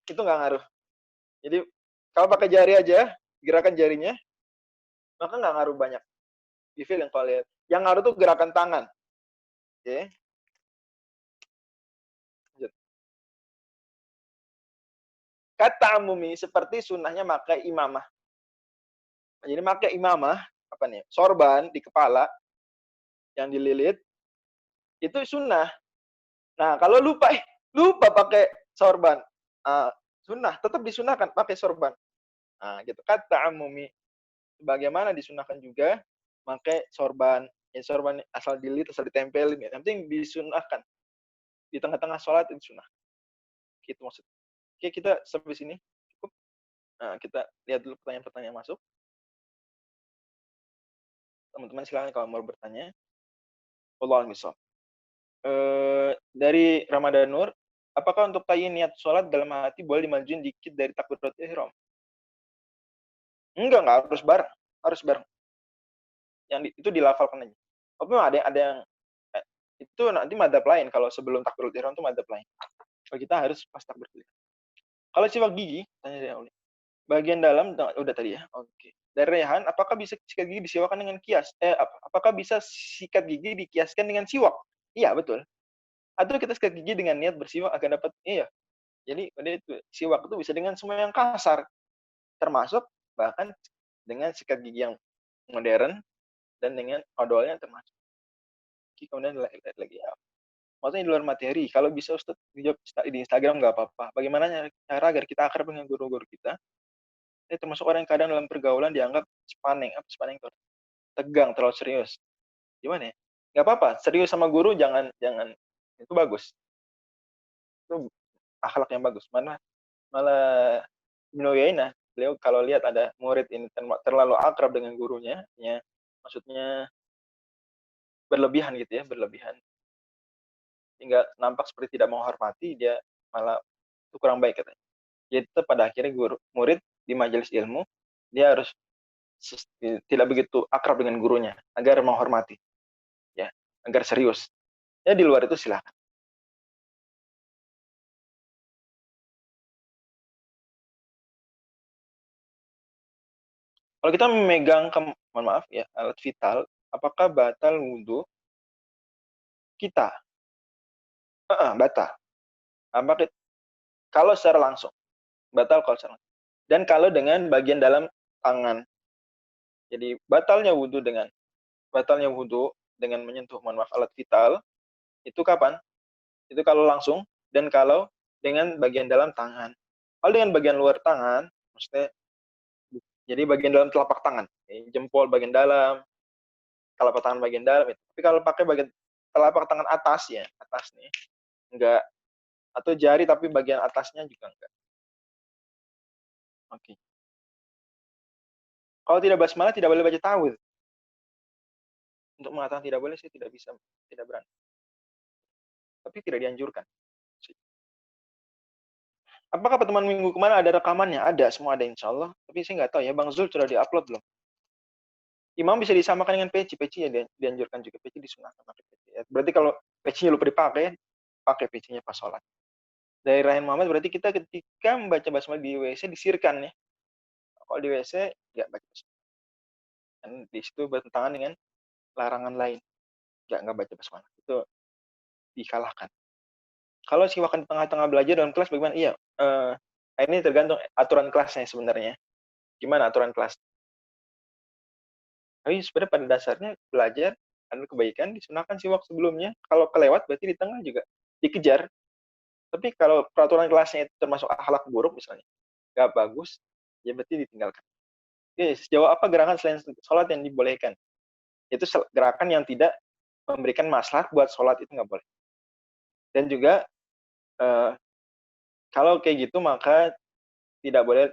Itu nggak ngaruh. Jadi kalau pakai jari aja, gerakan jarinya, maka nggak ngaruh banyak. Bifil yang kalian. Yang ngaruh tuh gerakan tangan. Oke. Kata amumi, seperti sunnahnya pakai imamah. Jadi pakai imamah, apa nih? Sorban di kepala yang dililit, itu sunnah. Nah, kalau lupa pakai sorban, sunnah, tetap disunahkan pakai sorban. Nah, gitu. Kata amumi, bagaimana disunahkan juga pakai sorban. Ya, sorban asal dililit, asal ditempelin. Ya. Yang penting disunahkan. Di tengah-tengah sholat itu sunnah. Gitu maksudnya. Oke, kita sampai sini. Nah, kita lihat dulu pertanyaan-pertanyaan yang masuk. Teman-teman silakan kalau mau bertanya. Wallahu a'lam. Dari Ramadan Nur, apakah untuk tayin niat sholat dalam hati boleh dimajuin dikit dari takbiratul ihram? Enggak harus bareng, harus bareng. Itu dilafalkan aja. Tapi ada yang itu nanti madzhab lain, kalau sebelum takbiratul ihram itu madzhab lain. Kalau kita harus pas takbiratul ihram. Kalau siwak gigi, tanya dia oleh. Bagian dalam udah tadi ya. Oke. Dari Rehan, apakah bisa sikat gigi disiwakan dengan kias? Apakah bisa sikat gigi dikiaskan dengan siwak? Iya, betul. Atau kita sikat gigi dengan niat bersiwak akan dapat, iya. Jadi siwak itu bisa dengan semua yang kasar, termasuk bahkan dengan sikat gigi yang modern dan dengan odolnya termasuk. Kemudian lagi ya. Maksudnya di luar materi, kalau bisa Ustaz jawab di Instagram nggak apa-apa. Bagaimana cara agar kita akrab dengan guru-guru kita? Ini termasuk orang yang kadang dalam pergaulan dianggap sepaneng, tegang, terlalu serius. Gimana ya? Nggak apa-apa, serius sama guru jangan itu bagus. Itu akhlak yang bagus. Malah Ibnu Uyainah, beliau kalau lihat ada murid ini terlalu akrab dengan gurunya, ya, maksudnya berlebihan gitu ya, berlebihan. Hingga nampak seperti tidak menghormati, dia malah itu kurang baik katanya. Jadi pada akhirnya murid di majelis ilmu, dia harus tidak begitu akrab dengan gurunya agar menghormati, ya, agar serius. Ya di luar itu silakan. Kalau kita memegang, mohon maaf ya, alat vital, apakah batal wudhu kita? Batal. Apakah kalau secara langsung? Batal kalau secara langsung. Dan kalau dengan bagian dalam tangan. Jadi batalnya wudhu dengan menyentuh, mohon maaf, alat vital, itu kapan? Itu kalau langsung, dan kalau dengan bagian dalam tangan. Kalau dengan bagian luar tangan, maksudnya jadi bagian dalam telapak tangan, jempol bagian dalam, telapak tangan bagian dalam itu. Tapi kalau pakai bagian telapak tangan atas ya, atas nih, enggak, atau jari tapi bagian atasnya juga enggak. Oke. Kalau tidak basmalah tidak boleh baca ta'awudz. Untuk mengatakan tidak boleh sih tidak bisa, tidak berani. Tapi tidak dianjurkan. Apakah pertemuan minggu kemarin ada rekamannya? Ada, semua ada insya Allah. Tapi saya nggak tahu ya, Bang Zul sudah diupload belum? Imam bisa disamakan dengan peci ya dianjurkan juga, peci disunahkan pakai peci. Ya. Berarti kalau pecinya lupa dipakai, pakai pecinya pas sholat. Dari Rahim Muhammad berarti kita ketika membaca basmalah di WC disirkan ya. Kalau di WC nggak baca basmalah. Dan di situ bertentangan dengan larangan lain. Nggak baca basmalah. Itu dikalahkan. Kalau siwakan di tengah-tengah belajar dalam kelas bagaimana? Iya, ini tergantung aturan kelasnya sebenarnya. Gimana aturan kelas? Tapi sebenarnya pada dasarnya belajar adalah kebaikan, disunahkan siwak sebelumnya. Kalau kelewat berarti di tengah juga dikejar. Tapi kalau peraturan kelasnya itu termasuk akhlak buruk misalnya, nggak bagus, ya berarti ditinggalkan. Oke, sejauh apa gerakan selain sholat yang dibolehkan? Itu gerakan yang tidak memberikan maslahat buat sholat itu nggak boleh. Dan juga kalau kayak gitu maka tidak boleh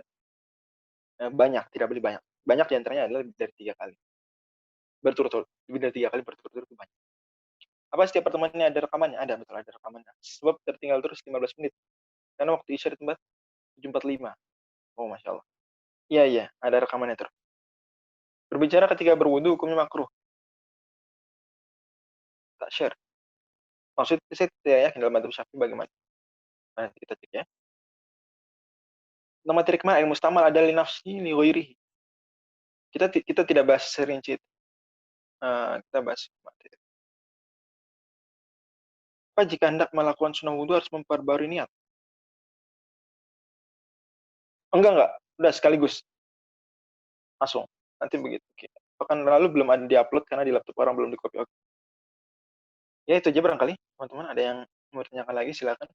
banyak, tidak boleh banyak. Banyak diantaranya adalah lebih dari 3 kali. Berturut-turut, lebih dari 3 kali berturut-turut itu banyak. Apa setiap pertemuan ini ada rekamannya? Ada, betul ada rekamannya. Sebab tertinggal terus 15 menit. Karena waktu isya itu 7.45. Oh, Masya Allah. Iya, ada rekamannya terus. Berbicara ketika berwudu hukumnya makruh. Tak share. Maksudnya saya tidak yakin dalam madzhab Syafi'i bagaimana. Nah, kita cek ya. Nama materi kemarin mustamal ada li nafsi li ghairihi. Kita tidak bahas serinci. Kita bahas materi. Apa jika hendak melakukan sunnah wudu harus memperbarui niat? Enggak. Udah sekaligus. Langsung. Nanti begitu. Pekan lalu belum ada diupload karena di laptop orang belum di-copy. Ya itu aja barangkali. Teman-teman ada yang mau tanyakan lagi silakan.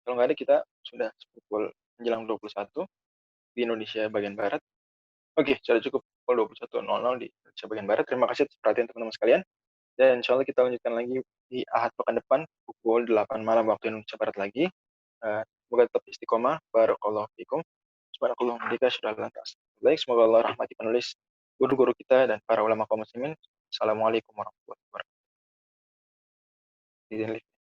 Kalau nggak ada kita sudah pukul menjelang 21 di Indonesia bagian Barat. Oke, sudah cukup pukul 21.00 di Indonesia bagian Barat. Terima kasih atas perhatian teman-teman sekalian. Dan insya Allah kita lanjutkan lagi di Ahad pekan depan pukul 8 malam waktu Indonesia Barat lagi. Semoga tetap istiqomah. Barakallahu fikum. Subhanakallahumma wa bihamdika, asyhadu an la ilaha illa anta, astaghfiruka wa atubu ilaik. Semoga Allah rahmati penulis, guru-guru kita dan para ulama kaum muslimin. Assalamualaikum warahmatullahi wabarakatuh.